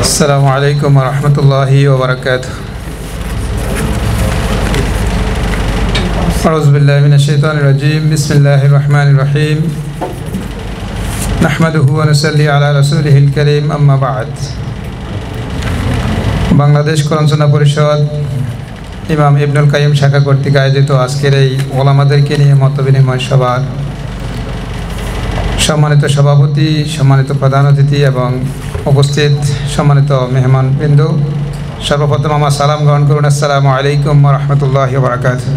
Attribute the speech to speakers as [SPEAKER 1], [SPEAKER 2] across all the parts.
[SPEAKER 1] আসসালামু আলাইকুম ওয়া রাহমাতুল্লাহি ওয়া বারাকাতুহু। আউযু বিল্লাহি মিনাশ শাইতানির রাজীম। বিসমিল্লাহির রহমানির রহিম। নাহমাদুহু ওয়া নুসাল্লি আলা রাসূলিহিল কারীম, আম্মা বা'দ। বাংলাদেশ কোরআন সুন্নাহ পরিষদ ইমাম ইবনুল কাইয়িম শাখা কর্তৃক আয়োজিত আজকের এই ওলামাদেরকে নিয়ে মতবিনিময় সভার সম্মানিত সভাপতি, সম্মানিত প্রধান অতিথি এবং উপস্থিত সম্মানিত মেহমানবৃন্দ, সর্বপ্রথম আমার সালাম গ্রহণ করুন। আসসালামু আলাইকুম ওয়া রাহমাতুল্লাহি ওয়া বারাকাতুহু।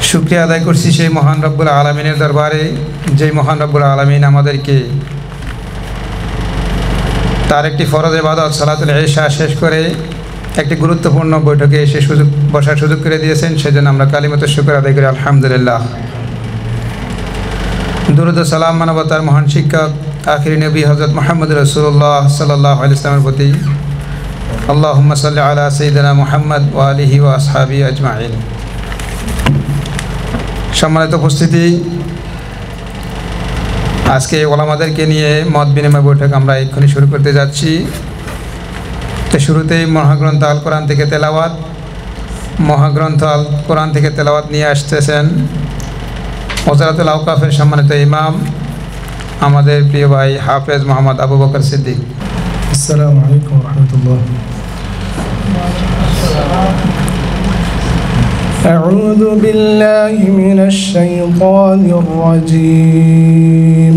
[SPEAKER 1] শুকরিয়া আদায় করছি সেই মহান রব্বুল আলামিনের দরবারে, যেই মহান রব্বুল আলামিন আমাদেরকে তার একটি ফরজ ইবাদত সালাতুল ইশা শেষ করে একটি গুরুত্বপূর্ণ বৈঠকে এসে বসার সুযোগ করে দিয়েছেন। সেজন্য আমরা কালিমাতুশ শুকর আদায় করি, আলহামদুলিল্লাহ। দুরূদ ও সালাম মানবতার মহান শিক্ষক আখিরি নবী হযরত মুহাম্মদ রাসূলুল্লাহ সাল্লাল্লাহু আলাইহি ওয়াসাল্লামের প্রতি আল্লাহুম্মা সাল্লি আলা সাইয়্যিদিনা মুহাম্মদ ওয়া আলিহি ওয়া আসহাবিহি আজমাইন। সম্মানিত উপস্থিতি, আজকে ওলামাদেরকে নিয়ে মত বিনিময় বৈঠক আমরা এক্ষুনি শুরু করতে যাচ্ছি। তো শুরুতেই মহাগ্রন্থ আল কোরআন থেকে তেলাওয়াত, মহাগ্রন্থ আল কোরআন থেকে তেলাওয়াত নিয়ে আসতেছেন ওজারাতুল আওকাফের সম্মানিত ইমাম আমাদের প্রিয় ভাই হাফেজ মোহাম্মদ আবু বকর সিদ্দিক।
[SPEAKER 2] আসসালামু আলাইকুম ওয়া রাহমাতুল্লাহ। أعوذ بالله من الشيطان الرجيم.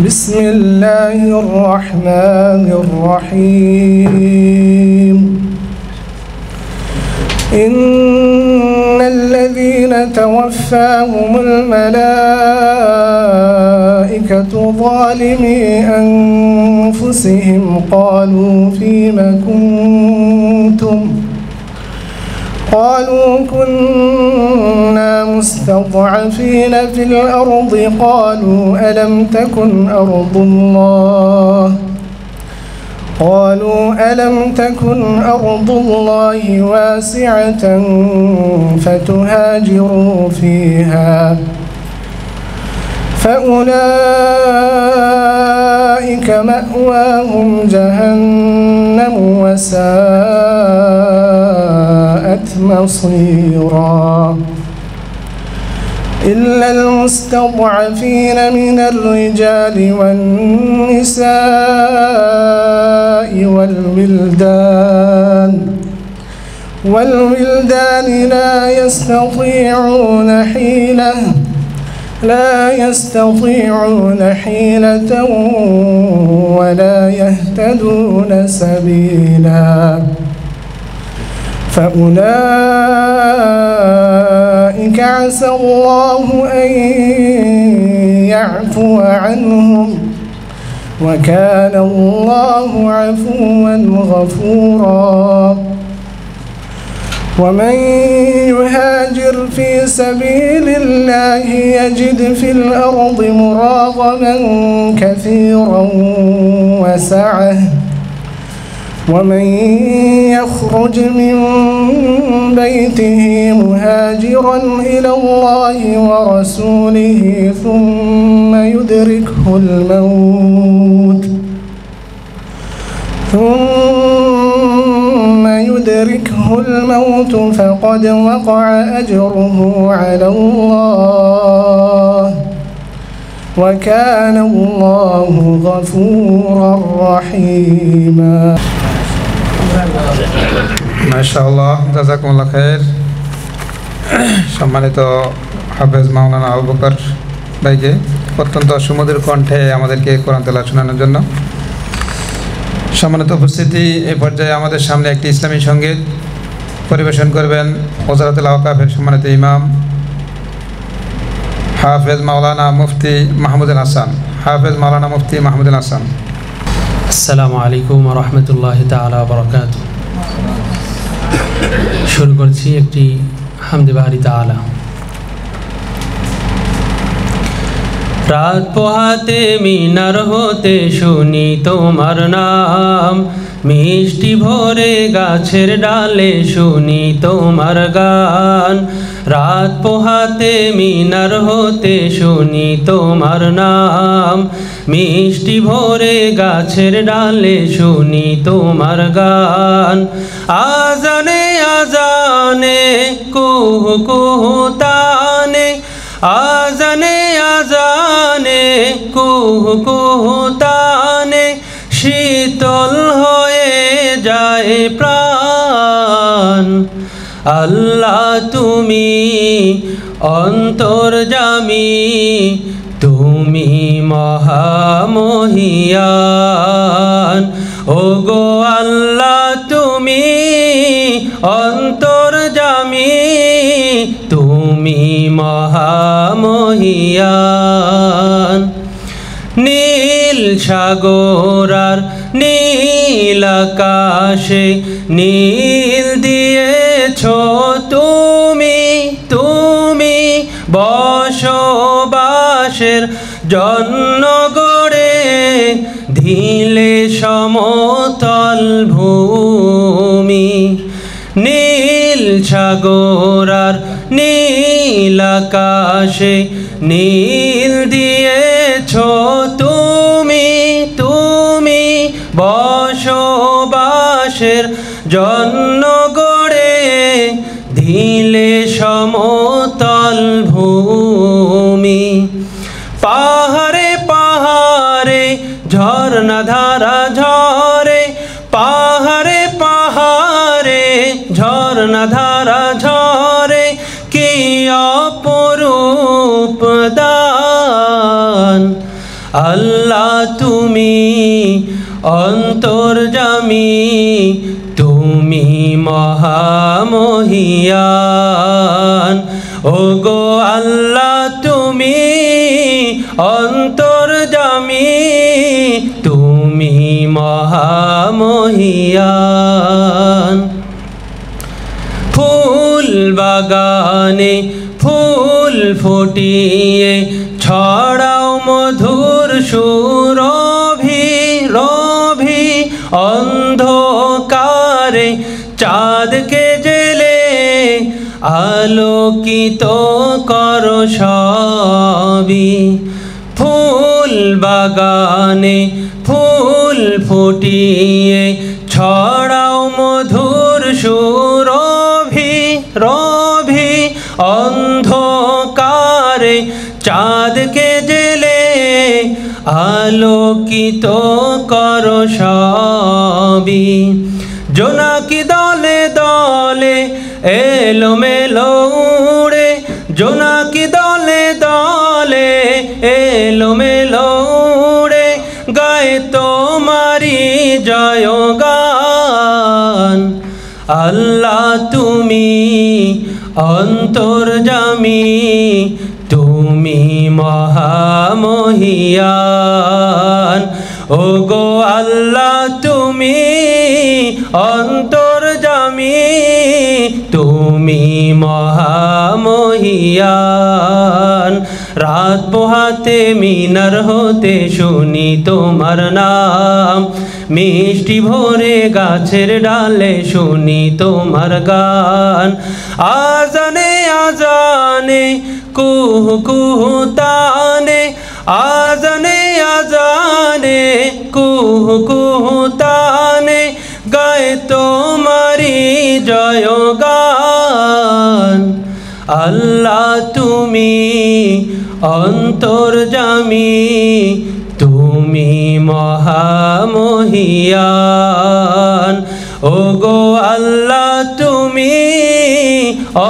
[SPEAKER 2] بسم الله الرحمن الرحيم. إن الذين توفاهم الملائكة ظالمي أنفسهم قالوا فيم كنتم؟ قالوا كنا مستضعفين في الأرض. قالوا ألم تكن أرض الله واسعة فتهاجروا فيها فأولئك مأواهم جهنم وساءت مصيرا. إلا المستضعفين من الرجال والنساء والولدان لا يستطيعون حيلة ولا يهتدون سبيلا. فأولئك عسى الله أن يعفو عنهم وكان الله عفوا غفورا. ومن يهاجر في سبيل الله يجد في الأرض مراغما كثيرا وسعة. ومن يخرج من بيته مهاجرا إلى الله ورسوله ثم يدركه الموت فقد وقع أجره على الله وكان الله غفورا رحيما.
[SPEAKER 1] মাশাআল্লাহ, জাযাকুমুল্লাহ খায়ের। সম্মানিত হাফেজ মাওলানা আবু বকর ভাইকে অত্যন্ত সুমধুর কণ্ঠে আমাদেরকে কোরআন তেলাওয়াত শোনানোর জন্য। সম্মানিত উপস্থিতি, এই পর্যায়ে আমাদের সামনে একটি ইসলামী সঙ্গীত পরিবেশন করবেন ওজারাতুল আওকাফের সম্মানিত ইমাম হাফেজ মাওলানা মুফতি মাহমুদুল হাসান। হাফেজ মাওলানা মুফতি মাহমুদুল হাসান।
[SPEAKER 3] আসসালামু আলাইকুম ওয়া রাহমাতুল্লাহি তাআলা ওয়া বারাকাতুহু। শুরু করছি একটি হামদে বারি তাআলা। রাত পোহাতে মিনার হতে শুনি তোমার নাম, মিষ্টি ভরে গাছের ডালে শুনি তোমার গান, রাত পোহাতে মিনার হতে শুনি তোমার নাম। মিষ্টি ভরে গাছের ডালে শুনি তোমার গান, আজানে আজানে কুহু কুহু তানে, আজানে আজানে কুহু কুহু তানে, শীতল হয়ে যায় প্রাণ। আল্লাহ তুমি অন্তর্যামী, তুমি মহামহিয়ান। ওগো আল্লাহ তুমি অন্তর্যামী, তুমি মহামহিয়ান। নীল সাগর আর নীল আকাশে নীল দিয়েছ তুমি, তুমি বসবাসের জন্য গড়ে দিলে সমতল ভূমি। নীল সাগর আর নীল আকাশে নীল দিয়েছ তুমি, তুমি বসবাসের জন্য গড়ে দিলে সমতল ভূমি। পাহাড়ে পাহাড়ে ঝর্ণা ধারা ঝরে, পাহাড়ে পাহাড়ে ঝর্ণা ধারা ঝরে, কি অপরূপ দান। আল্লাহ তুমি অন্তর্যামী, তুমি মহামহিয়ান। ওগো আল্লাহ তুমি অন্তর্যামী, তুমি মহামহিয়ান। ফুল বাগানে ফুল ফুটিয়ে ছড়াও মধুর সুরভি রভি, অন্ধকারে চাঁদকে জেলে আলোকিত করো সবই। ফুল বাগানে ফুল ফুটিয়ে ছড়াও মধুর সুরভি রভি, অন্ধকারে চাঁদকে জেলে আলোকিত করো সবই। জোনাকি দলে দলে এলোমেলো উড়ে, জোনাকি দলে দলে এলোমেলো উড়ে, গায়ে তোমারি জয়গান। আল্লাহ তুমি অন্তর্যামী, তুমি মহামহিয়ান। ওগো আল্লাহ তুমি অন্তর্যামী, তুমি মহামহিয়ান। রাত পোহাতে মিনার হতে শুনি তোমার নাম, মিষ্টি ভরে গাছের ডালে শুনি তোমার গান। আজানে আজানে কুহু কুহু তানে, আজানে আজানে কুহু কুহু তানে, গায়ে তোমারি জয়গান। আল্লাহ তুমি অন্তর্যামী, তুমি মহামহিয়ান। ওগো আল্লাহ তুমি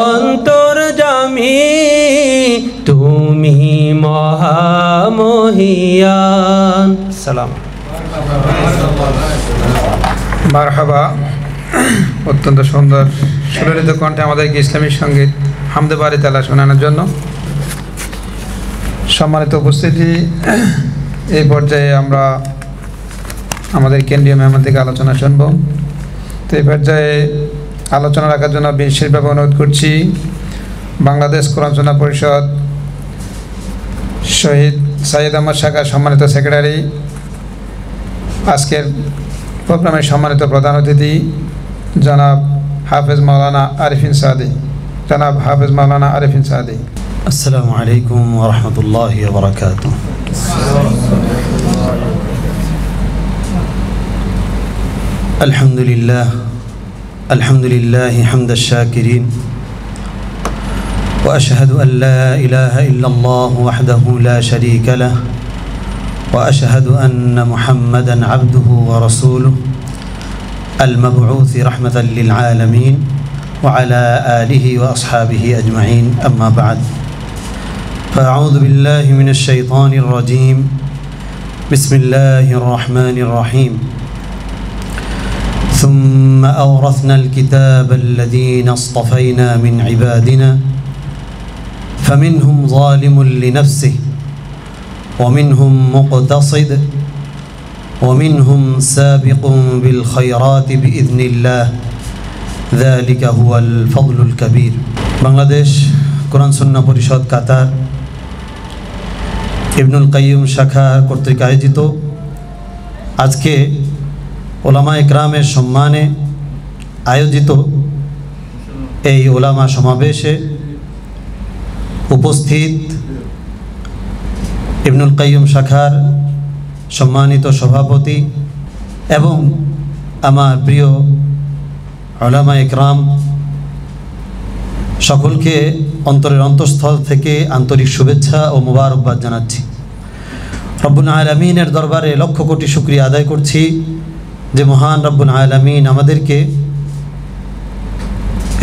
[SPEAKER 3] অন্তর্যামী, তুমি মহামহিয়ান। সালাম।
[SPEAKER 1] মারহাবা। অত্যন্ত সুন্দর সুললিত কণ্ঠে আমাদেরকে ইসলামী সঙ্গীত হামদে বারি তাআলা শোনানোর জন্য সম্মানিত উপস্থিতি। এই পর্যায়ে আমরা আমাদের কেন্দ্রীয় মেহমান থেকে আলোচনা শুনব। তো এই পর্যায়ে আলোচনা রাখার জন্য বিশেষভাবে অনুরোধ করছি বাংলাদেশ কোরআন সুন্নাহ পরিষদ শহীদ সাইয়েদ আহমদ শাখার সম্মানিত সেক্রেটারি, আজকের প্রোগ্রামের সম্মানিত প্রধান অতিথি জনাব হাফেজ মাওলানা আরিফিন সাদি। জনাব হাফেজ মাওলানা আরিফিন সাদি।
[SPEAKER 4] السلام عليكم ورحمة الله وبركاته. الحمد لله حمد الشاكرين، وأشهد أن لا إله إلا الله وحده لا شريك له، وأشهد أن محمدا عبده ورسوله المبعوث رحمة للعالمين وعلى آله وأصحابه أجمعين. أما بعد، فأعوذ بالله من الشيطان الرجيم. بسم الله الرحمن الرحيم. ثم أورثنا الكتاب الذين اصطفينا من عبادنا فمنهم ظالم لنفسه ومنهم مقتصد ومنهم سابق بالخيرات بإذن الله ذلك هو الفضل الكبير. বাংলাদেশ কোরআন সুন্নাহ পরিষদ কাতার ইবনুল কাইয়ুম শাখা কর্তৃক আয়োজিত আজকে ওলামা ইকরামের সম্মানে আয়োজিত এই ওলামা সমাবেশে উপস্থিত ইবনুল কাইয়ুম শাখার সম্মানিত সভাপতি এবং আমার প্রিয় ওলামা ইকরাম সকলকে অন্তরের অন্তঃস্থল থেকে আন্তরিক শুভেচ্ছা ও মোবারকবাদ জানাচ্ছি। রব্বুল আলামিনের দরবারে লক্ষ কোটি শুকরিয়া আদায় করছি যে মহান রব্বুল আলামিন আমাদেরকে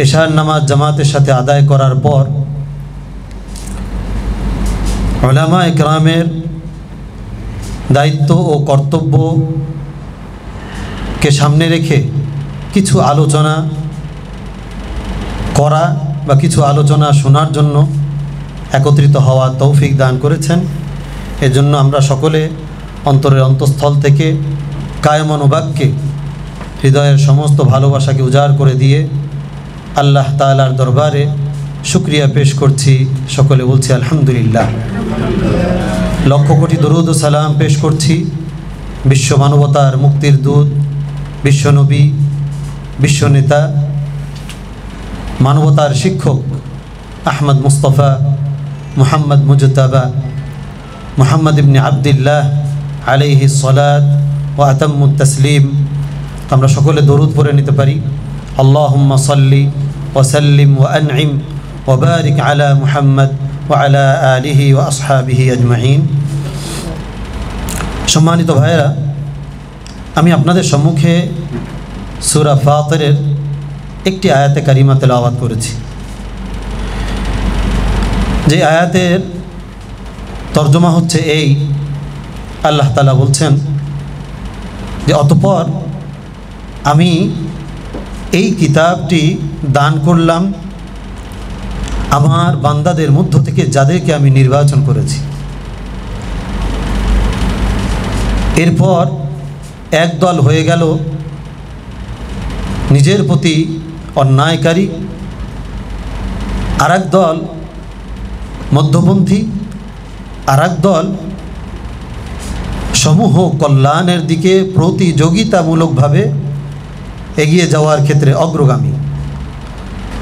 [SPEAKER 4] এশার নামাজ জামাতের সাথে আদায় করার পর উলামা ইকরামের দায়িত্ব ও কর্তব্যকে সামনে রেখে কিছু আলোচনা করা বা কিছু আলোচনা শোনার জন্য একত্রিত হওয়ার তৌফিক দান করেছেন। এজন্য আমরা সকলে অন্তরের অন্তঃস্থল থেকে কায়মন বাক্যে হৃদয়ের সমস্ত ভালোবাসাকে উজাড় করে দিয়ে আল্লাহ তাআলার দরবারে শুকরিয়া পেশ করছি। সকলে বলছি আলহামদুলিল্লাহ। লক্ষ কোটি দরুদ ও সালাম পেশ করছি বিশ্ব মানবতার মুক্তির দূত, বিশ্বনবী, বিশ্বনেতা, মানবতার শিক্ষক আহমদ মুস্তফা মুহাম্মদ মুজতাবা মুহাম্মদ ইবনে আবদুল্লাহ আলাইহিস সালাত ওয়া আতাম্মুত তাসলিম। আমরা সকলে দরুদ পড়ে নিতে পারি। আল্লাহুম্মা সাল্লি ওয়া সাল্লিম ওয়া আনইম ওয়া বারিক আলা মুহাম্মদ ওয়া আলা আলিহি ওয়া আসহাবিহি আজমাইন। সম্মানিত ভাইয়েরা, আমি আপনাদের সম্মুখে সূরা ফাতিরের একটি আয়াতে কারিমা তেলাওয়াত করেছি। যে আয়াতের তর্জমা হচ্ছে এই, আল্লাহ তাআলা বলছেন যে অতঃপর আমি এই কিতাবটি দান করলাম আমার বান্দাদের মধ্য থেকে যাদেরকে আমি নির্বাচন করেছি। এরপর একদল হয়ে গেল নিজের প্রতি অন্যায়কারী, আর এক দল মধ্যপন্থী, আর এক দল সমূহ কল্যাণের দিকে প্রতিযোগিতামূলকভাবে এগিয়ে যাওয়ার ক্ষেত্রে অগ্রগামী।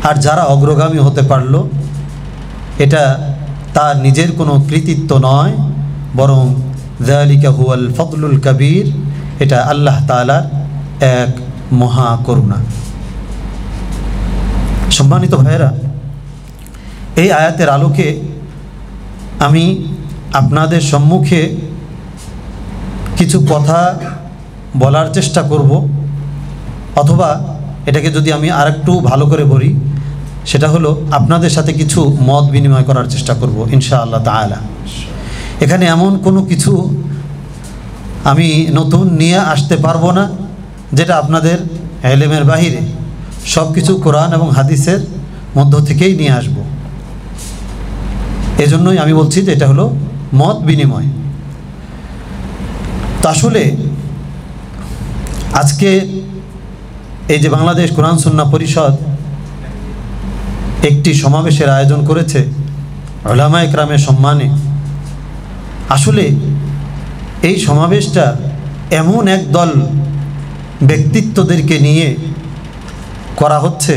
[SPEAKER 4] আর যারা অগ্রগামী হতে পারল, এটা তার নিজের কোনো কৃতিত্ব নয়, বরং যালিকা হুয়াল ফদলুল কবির, এটা আল্লাহ তাআলার এক মহা করুণা। সম্মানিত ভাইয়েরা, এই আয়াতের আলোকে আমি আপনাদের সম্মুখে কিছু কথা বলার চেষ্টা করব, অথবা এটাকে যদি আমি আরেকটু ভালো করে বলি, সেটা হলো আপনাদের সাথে কিছু মত বিনিময় করার চেষ্টা করব ইনশাআল্লাহ তাআলা। এখানে এমন কোনো কিছু আমি নতুন নিয়ে আসতে পারবো না যেটা আপনাদের ইলমের বাহিরে। সব কিছু কোরআন এবং হাদিসের মধ্য থেকেই নিয়ে আসব। এজন্যই আমি বলছি যে এটা হলো মত বিনিময়। তো আসলে আজকে এই যে বাংলাদেশ কোরআন সুন্নাহ পরিষদ একটি সমাবেশের আয়োজন করেছে উলামা ইকরামের সম্মানে, আসলে এই সমাবেশটা এমন এক দল ব্যক্তিত্বদেরকে নিয়ে করা হচ্ছে,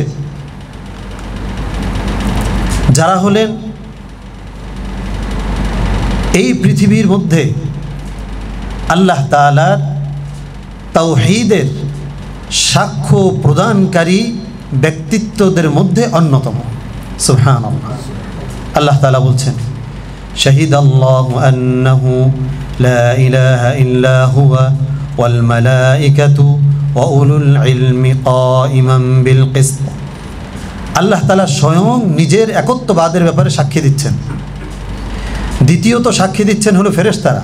[SPEAKER 4] যারা হলেন এই পৃথিবীর মধ্যে আল্লাহ তাআলার তাওহীদের সাক্ষ্য প্রদানকারী ব্যক্তিত্বদের মধ্যে অন্যতম। সুবহানাল্লাহ। আল্লাহ তাআলা বলছেন, শাহিদাল্লাহু আন্নাহু লা ইলাহা ইল্লা হুয়া ওয়াল মালাইকাতু ওয়া উলুল ইলমি কাইমান বিল কিসত। আল্লাহ তাআলা স্বয়ং নিজের একত্ববাদের ব্যাপারে সাক্ষী দিচ্ছেন। দ্বিতীয়ত সাক্ষী দিচ্ছেন হলো ফেরেশতারা,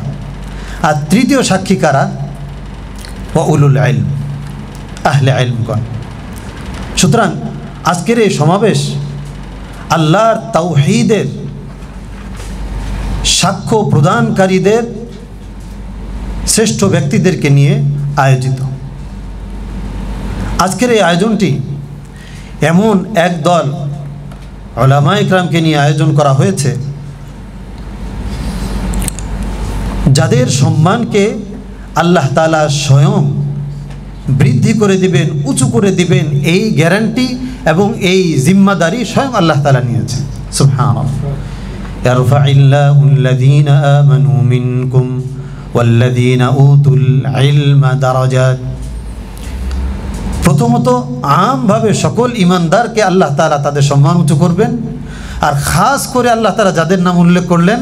[SPEAKER 4] আর তৃতীয় সাক্ষী কারা? ওয়া উলুল ইলম, আহলে ইলমগণ। সুতরাং আজকের এই সমাবেশ আল্লাহর তাওহীদের সাক্ষ্য প্রদানকারীদের শ্রেষ্ঠ ব্যক্তিদেরকে নিয়ে আয়োজিত। আজকের এই আয়োজনটি এমন এক দল উলামায়ে কেরামকে নিয়ে আয়োজন করা হয়েছে যাদের সম্মানকে আল্লাহ তাআলা স্বয়ং বৃদ্ধি করে দিবেন, উঁচু করে দিবেন, এই গ্যারান্টি এবং এই জিম্মাদারি স্বয়ং আল্লাহ তাআলা নিয়েছেন। সুবহানাল্লাহ। ইয়ারফাইল্লাহুল্লাযীনা আমানু মিনকুম ওয়াল্লাযীনা উতুল ইলমা দারাজাত। প্রথমত আমভাবে সকল ঈমানদারকে আল্লাহ তাআলা তাদের সম্মান উঁচু করবেন, আর খাস করে আল্লাহ তাআলা যাদের নাম উল্লেখ করলেন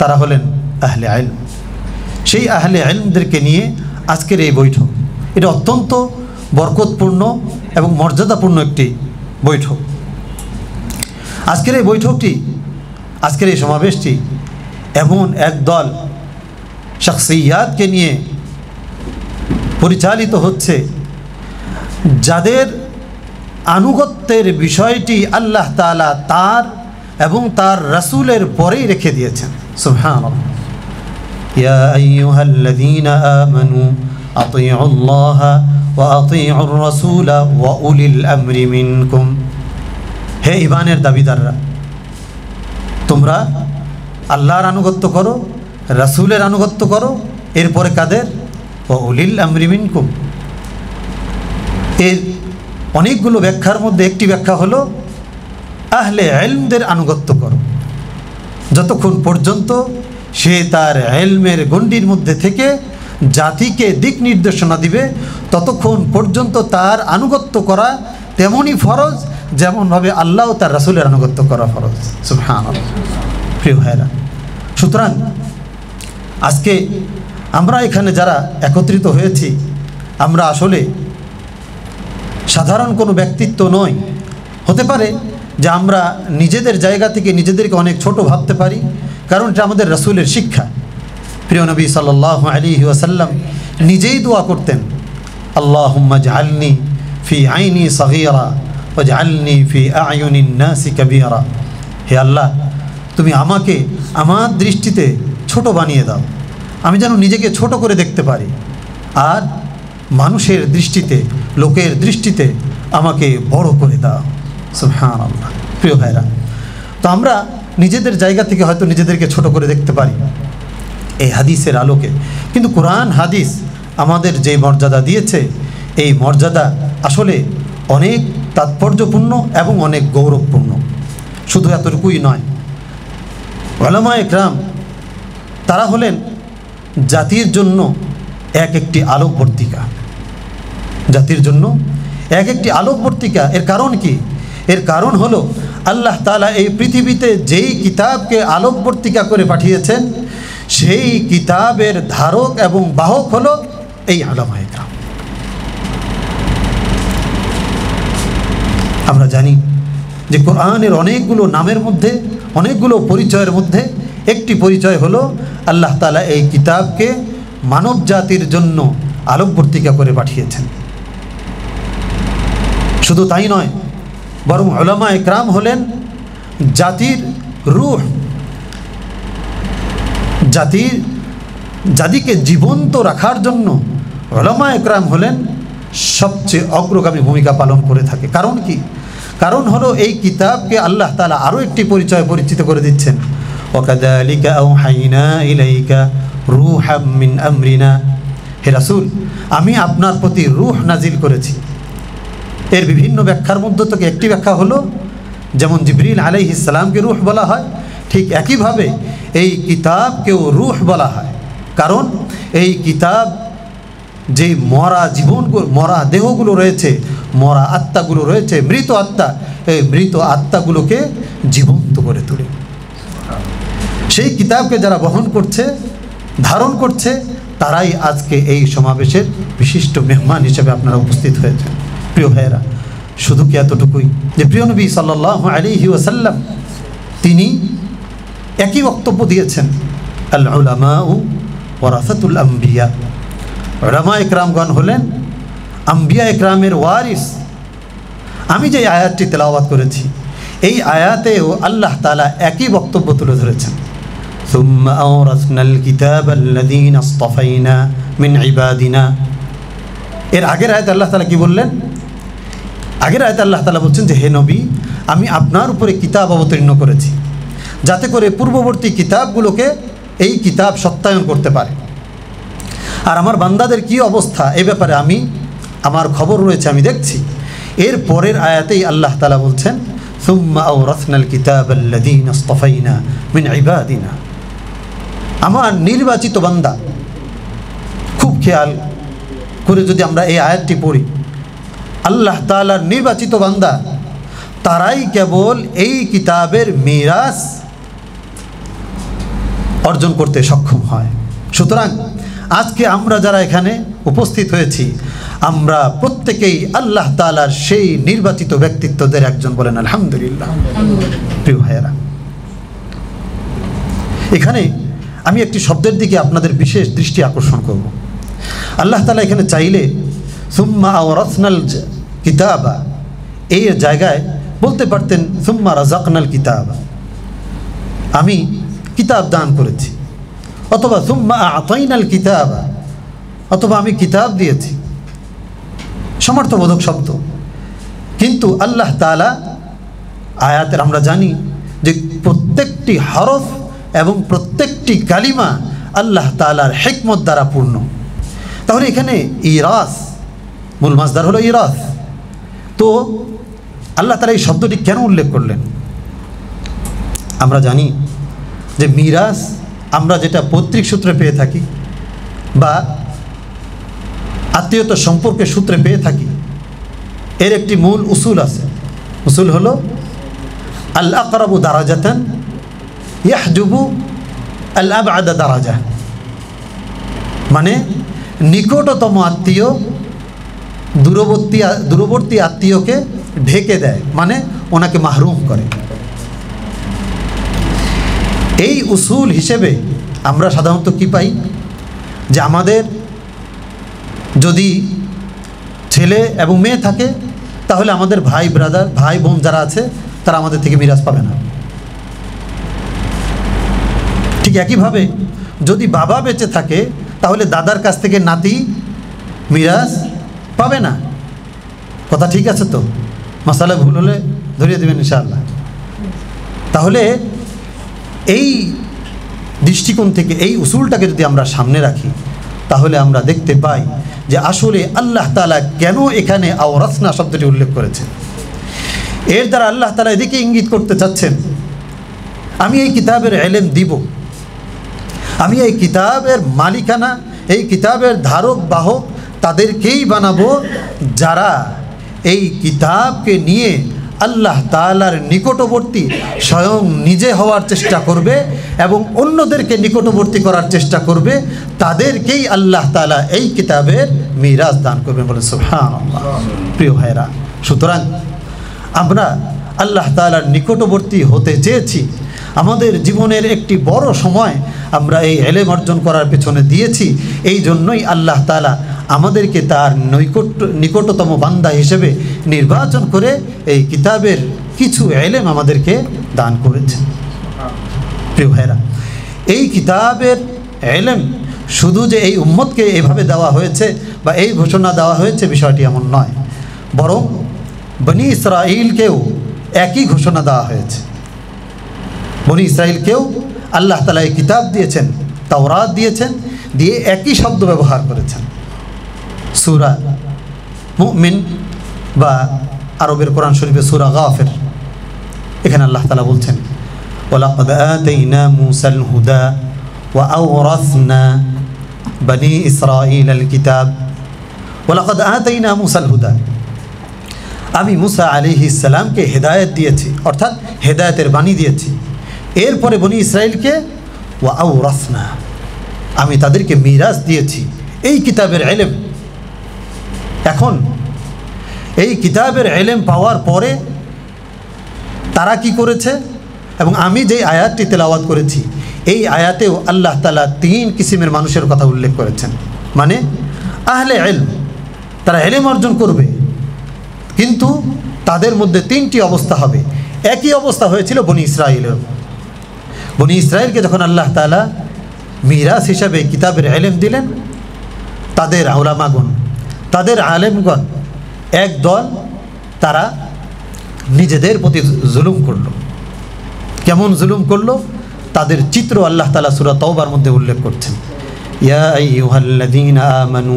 [SPEAKER 4] তারা হলেন আহলে ইলম। সেই আহলে ইলমদেরকে নিয়ে আজকের এই বৈঠক, এটা অত্যন্ত বরকতপূর্ণ এবং মর্যাদাপূর্ণ একটি বৈঠক। আজকের এই বৈঠকটি, আজকের এই সমাবেশটি এমন এক দল শাখসিয়াতকে নিয়ে পরিচালিত হচ্ছে যাদের আনুগত্যের বিষয়টি আল্লাহ তাআলা তার এবং তার রাসূলের পরেই রেখে দিয়েছেন। সুবহানাল্লাহ। ইয়া আইয়ুহাল্লাযীনা আমানু আতিউল্লাহ ওয়া আতিউর রাসূলা ওয়া উলিল আমরি মিনকুম। হে ঈমানের দাবিদাররা, তোমরা আল্লাহর আনুগত্য করো, রাসূলের আনুগত্য করো, এরপরে কাদের? ওয়া উলিল আমরি মিনকুম। এর অনেকগুলো ব্যাখ্যার মধ্যে একটি ব্যাখ্যা হলো আহলে ইলমদের আনুগত্য করো, যতক্ষণ পর্যন্ত সে তার ইলমের গণ্ডির মধ্যে থেকে জাতিকে দিক নির্দেশনা দিবে ততক্ষণ পর্যন্ত তার আনুগত্য করা তেমনই ফরজ যেমনভাবে আল্লাহ ও তার রাসূলের আনুগত্য করা ফরজ। সুবহানাল্লাহ। প্রিয় ভাইরা, সুতরাং আজকে আমরা এখানে যারা একত্রিত হয়েছি, আমরা আসলে সাধারণ কোনো ব্যক্তিত্ব নয়। হতে পারে যে আমরা নিজেদের জায়গা থেকে নিজেদেরকে অনেক ছোট ভাবতে পারি, কারণ এটা আমাদের রাসূলের শিক্ষা। প্রিয় নবী সাল্লাল্লাহু আলাইহি ওয়াসাল্লাম নিজেই দোয়া করতেন, আল্লাহুম্মা জাআলনি ফি আইনি সগীরা ওয়াজআলনি ফি আ'য়ুনিন নাসি কাবীরা। হে আল্লাহ, তুমি আমাকে আমার দৃষ্টিতে ছোট বানিয়ে দাও, আমি যেন নিজেকে ছোট করে দেখতে পারি, আর মানুষের দৃষ্টিতে, লোকের দৃষ্টিতে আমাকে বড় করে দাও। সুবহানাল্লাহ। প্রিয় ভাইরা, তো আমরা নিজেদের জায়গা থেকে হয়তো নিজেদেরকে ছোট করে দেখতে পারি এই হাদিসের আলোকে, কিন্তু কোরআন হাদিস আমাদের যে মর্যাদা দিয়েছে, এই মর্যাদা আসলে অনেক তাৎপর্যপূর্ণ এবং অনেক গৌরবপূর্ণ। শুধু এতটুকুই নয়, উলামায়ে কেরাম তারা হলেন জাতির জন্য এক একটি আলোকবর্তিকা, জাতির জন্য এক একটি আলোকবর্তিকা। এর কারণ কি? এর কারণ হলো আল্লাহ তাআলা এই পৃথিবীতে যেই কিতাবকে আলোকবর্তিকা করে পাঠিয়েছেন, সেই কিতাবের ধারক এবং বাহক হলো এই উলামায়ে কেরাম। আমরা জানি যে কোরআনের অনেকগুলো নামের মধ্যে, অনেকগুলো পরিচয়ের মধ্যে একটি পরিচয় হলো আল্লাহ তাআলা এই কিতাবকে মানব জাতির জন্য আলোকবর্তিকা করে পাঠিয়েছেন। শুধু তাই নয়, বরং উলামায়ে কেরাম হলেন জাতির রূহ, জাতিকে জীবন্ত রাখার জন্য উলামায়ে কেরাম হলেন সবচেয়ে অগ্রগামী ভূমিকা পালন করে থাকে। কারণ কি? কারণ হলো এই কিতাবকে আল্লাহ তাআলা আরও একটি পরিচয় পরিচিত করে দিচ্ছেন, ওয়াকাযালিকা আওহাইনা ইলাইকা রূহাম মিন আমরিনা হে রাসূল, আমি আপনার প্রতি রূহ নাজিল করেছি। এর বিভিন্ন ব্যাখ্যার মধ্যে থেকে একটি ব্যাখ্যা হলো, যেমন জিবরিল আলাইহিস সালামকে রূহ বলা হয়, ঠিক একইভাবে এই কিতাবকেও রূহ বলা হয়। কারণ এই কিতাব যে মরা জীবনগুলো, মরা দেহগুলো রয়েছে, মরা আত্মাগুলো রয়েছে, মৃত আত্মা, এই মৃত আত্মাগুলোকে জীবন্ত করে তোলে। সেই কিতাবকে যারা বহন করছে, ধারণ করছে, তারাই আজকে এই সমাবেশের বিশিষ্ট মেহমান হিসেবে আপনারা উপস্থিত হয়েছেন। প্রিয় ভাইয়েরা, শুধু কি এতটুকুই যে প্রিয় নবী সাল্লাল্লাহু আলাইহি ওয়াসাল্লাম তিনি একই বক্তব্য দিয়েছেন, আল উলামাউ ওয়ারাসাতুল আম্বিয়া, উলামা ইকরামগণ হলেন আম্বিয়া ইকরামের ওয়ারিস। আমি যে আয়াতটি তেলাওয়াত করেছি, এই আয়াতেও আল্লাহ তাআলা একই বক্তব্য তুলে ধরেছেন, সুম্মা আওরাসনাল কিতাবাল্লাযীনা ইসতাফাইনা মিন ইবাদিনা। এর আগের আয়াতে আল্লাহ তাআলা কি বললেন? আগের আয়াতে আল্লাহ তাআলা বলছেন যে হে নবী, আমি আপনার উপরে কিতাব অবতীর্ণ করেছি যাতে করে পূর্ববর্তী কিতাবগুলোকে এই কিতাব সত্যায়ন করতে পারে। আর আমার বান্দাদের কি অবস্থা এ ব্যাপারে আমার খবর রয়েছে, আমি দেখছি। এর পরের আয়াতেই আল্লাহ তাআলা বলছেন, সুম্মা আওরাসনাল কিতাবাল্লাযীনা ইসতাফাইনা মিন ইবাদিনা। আমার নির্বাচিত বান্দা, খুব খেয়াল করে যদি আমরা এই আয়াতটি পড়ি, আল্লাহ তাআলার নির্বাচিত বান্দা তারাই কেবল এই কিতাবের মিরাস অর্জন করতে সক্ষম হয়। সুতরাং আজকে আমরা যারা এখানে উপস্থিত হয়েছি, আমরা প্রত্যেকেই আল্লাহ তাআলার সেই নির্বাচিত ব্যক্তিত্বদের একজন, বলেন আলহামদুলিল্লাহ। প্রিয় ভাইয়েরা, এখানে আমি একটি শব্দের দিকে আপনাদের বিশেষ দৃষ্টি আকর্ষণ করব। আল্লাহ তাআলা এখানে চাইলে সুম্মা আওরাসনাল কিতাবা এই জায়গায় বলতে পারতেন সুম্মা রাযাকনাল কিতাবা, আমি কিতাব দান করেছি, অথবা সুম্মা আতাইনাল কিতাবা, অথবা আমি কিতাব দিয়েছি, সমর্থবোধক শব্দ। কিন্তু আল্লাহ তাআলা আয়াতের আমরা জানি যে প্রত্যেকটি হরফ এবং প্রত্যেকটি কালিমা আল্লাহ তাআলার হিকমত দ্বারা পূর্ণ। তাহলে এখানে ইরাস, মূল মাসদার হলো ইরাস। তো আল্লাহ তাআলা এই শব্দটি কেন উল্লেখ করলেন? আমরা জানি যে মিরাস আমরা যেটা পৈতৃক সূত্রে পেয়ে থাকি বা আত্মীয়তা সম্পর্কের সূত্রে পেয়ে থাকি, এর একটি মূল উসুল আছে। উসুল হলো আল আকরাবু দারাজাতান ইয়াহজুবু আল আবআদা দারাজা, মানে নিকটতম আত্মীয় দূরবর্তী আত্মীয়কে ঢেকে দেয়, মানে ওনাকে মাহরুম করে। এই উসুল হিসেবে আমরা সাধারণত কি পাই, যে আমাদের যদি ছেলে এবং মেয়ে থাকে, তাহলে আমাদের ভাই বোন যারা আছে তারা আমাদের থেকে মিরাজ পাবে না। ঠিক একইভাবে যদি বাবা বেঁচে থাকে, তাহলে দাদার কাছ থেকে নাতি মিরাজ পাবে না। কথা ঠিক আছে তো? মাসালা ভুল হলে ধরিয়ে দেবেন ইনশাআল্লাহ। তাহলে এই দৃষ্টিকোণ থেকে এই উসুলটাকে যদি আমরা সামনে রাখি, তাহলে আমরা দেখতে পাই যে আসলে আল্লাহ তাআলা কেন এখানে আওরাসনা শব্দটি উল্লেখ করেছেন। এর দ্বারা আল্লাহ তাআলা এদিকে ইঙ্গিত করতে চাচ্ছেন, আমি এই কিতাবের ইলম দিব, আমি এই কিতাবের মালিকানা, এই কিতাবের ধারক বাহক তাদেরকেই বানাবো যারা এই কিতাবকে নিয়ে আল্লাহ তাআলার নিকটবর্তী স্বয়ং নিজে হওয়ার চেষ্টা করবে এবং অন্যদেরকে নিকটবর্তী করার চেষ্টা করবে, তাদেরকেই আল্লাহ তাআলা এই কিতাবের মিরাজ দান করবেন, বলে সুবহানাল্লাহ। প্রিয় ভাইরা, সুতরাং আমরা আল্লাহ তাআলার নিকটবর্তী হতে চেয়েছি। আমাদের জীবনের একটি বড় সময় আমরা এই ইলম অর্জন করার পেছনে দিয়েছি। এই জন্যই আল্লাহ তাআলা আমাদেরকে তার নিকটতম বান্দা হিসেবে নির্বাচন করে এই কিতাবের কিছু ইলম আমাদেরকে দান করেছেন। প্রিয় ভাইরা, এই কিতাবের ইলম শুধু যে এই উম্মতকে এভাবে দেওয়া হয়েছে বা এই ঘোষণা দেওয়া হয়েছে, বিষয়টি এমন নয়, বরং বনি ইসরাঈলকেও একই ঘোষণা দেওয়া হয়েছে। বনি ইসরাঈলকেও আল্লাহ তাআলা এই কিতাব দিয়েছেন, তাওরাত দিয়েছেন, দিয়ে একই শব্দ ব্যবহার করেছেন। সূরা মুমিন বা আরবের কোরআন শরীফে সূরা গাফির, এখানে আল্লাহ তাআলা বলছেন ওয়ালাকাদ আতাইনা মূসাল হুদা ওয়া আওরাসনা বনি ইসরাঈলাল কিতাব। ওয়ালাকাদ আতাইনা মূসাল হুদা, আমি মুসা আলাইহিস সালামকে হেদায়েত দিয়েছি, অর্থাৎ হেদায়েতের বাণী দিয়েছি। এরপরে বনি ইসরাইলকে ওয়া আওরাসনা, আমি তাদেরকে মিরাস দিয়েছি এই কিতাবের ইলম। এখন এই কিতাবের ইলম পাওয়ার পরে তারা কি করেছে, এবং আমি যে আয়াতটি তেলাওয়াত করেছি এই আয়াতেও আল্লাহ তাআলা 3 কিসিমের মানুষের কথা উল্লেখ করেছেন। মানে আহলে ইলম, তারা ইলম অর্জন করবে, কিন্তু তাদের মধ্যে 3টি অবস্থা হবে। একই অবস্থা হয়েছিল বনি ইসরাঈলের। বনি ইসরাঈলকে যখন আল্লাহ তাআলা মিরাস হিসাবে কিতাবের ইলম দিলেন, তাদের উলামাগণ, তাদের আলেমগণ একদল তারা নিজেদের প্রতি জুলুম করলো। কেমন জুলুম করলো তাদের চিত্র আল্লাহ তাআলা সূরা তাওবার মধ্যে উল্লেখ করছেন। ইয়া আইয়ুহাল্লাযীনা আমানু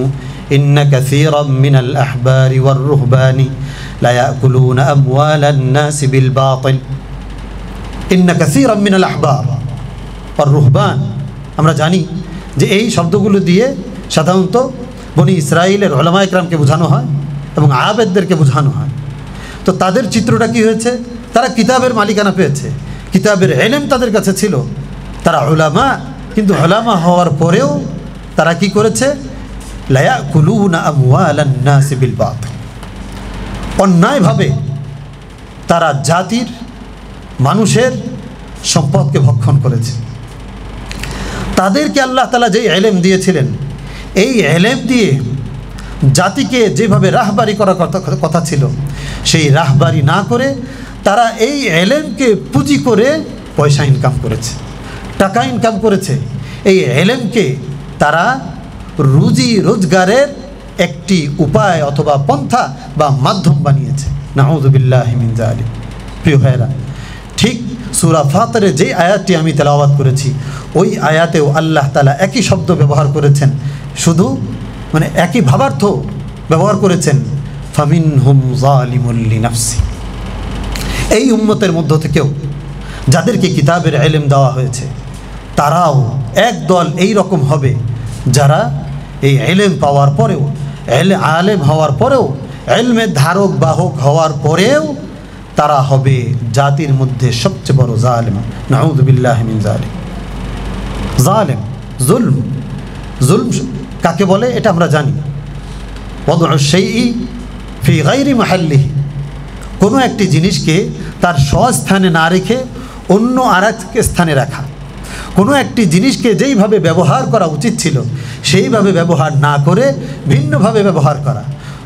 [SPEAKER 4] ইন্না কাসীরাম মিনাল আহবারি ওয়ার রুহবানি লা ইয়াকুলুনা আমওয়ালান নাসি বিল বাতিল। ইন্না কাসীরাম মিনাল আহবার ওয়ার রুহবান, আমরা জানি যে এই শব্দগুলো দিয়ে সাধারণত বনি ইসরাঈলের উলামা ইকরামকে বোঝানো হয় এবং আবেদদেরকে বোঝানো হয়। তো তাদের চিত্রটা কি হয়েছে, তারা কিতাবের মালিকানা পেয়েছে, কিতাবের ইলম তাদের কাছে ছিল, তারা উলামা, কিন্তু উলামা হওয়ার পরেও তারা কি করেছে, লা ইয়াকুলুনা আমওয়ালান নাস বিল বাতিল, অন্যায়ভাবে তারা জাতির মানুষের সম্পদকে ভক্ষণ করেছে। তাদেরকে আল্লাহ তাআলা যে ইলম দিয়েছিলেন, এই ইলম দিয়ে জাতিকে যেভাবে রাহবারি করার কথা ছিল সেই রাহবারি না করে তারা এই ইলমকে পুঁজি করে পয়সা ইনকাম করেছে, টাকা ইনকাম করেছে। এই ইলমকে তারা রুজি রোজগারের একটি উপায় অথবা পন্থা বা মাধ্যম বানিয়েছে। নাউযু বিল্লাহি মিন যালিক। প্রিয় ভাইরা, ঠিক সূরা ফাতিরে যে আয়াতটি আমি তেলাওয়াত করেছি ওই আয়াতেও আল্লাহ তাআলা একই শব্দ ব্যবহার করেছেন, শুধু মানে একই ভাবার্থ ব্যবহার করেছেন, ফামিনহুম যালিমুল লিনাফসি। এই উম্মতের মধ্য থেকেও যাদেরকে কিতাবের ইলম দেওয়া হয়েছে তারাও একদল এই রকম হবে যারা এই ইলম পাওয়ার পরেও, আলেম হওয়ার পরেও, ইলমের ধারক বাহক হওয়ার পরেও তারা হবে জাতির মধ্যে সবচেয়ে বড় জালেম। নাউযু বিল্লাহি মিন যালিক। জালেম, জুলম, জুলম কাকে বলে এটা আমরা জানি। ওয়াদউ শাইই ফি গায়রি মাহাল্লিহি, কোনো একটি জিনিসকে তার স্বস্থানে না রেখে অন্য আরেক স্থানে রাখা, কোনো একটি জিনিসকে যেইভাবে ব্যবহার করা উচিত ছিল সেইভাবে ব্যবহার না করে ভিন্নভাবে ব্যবহার করা,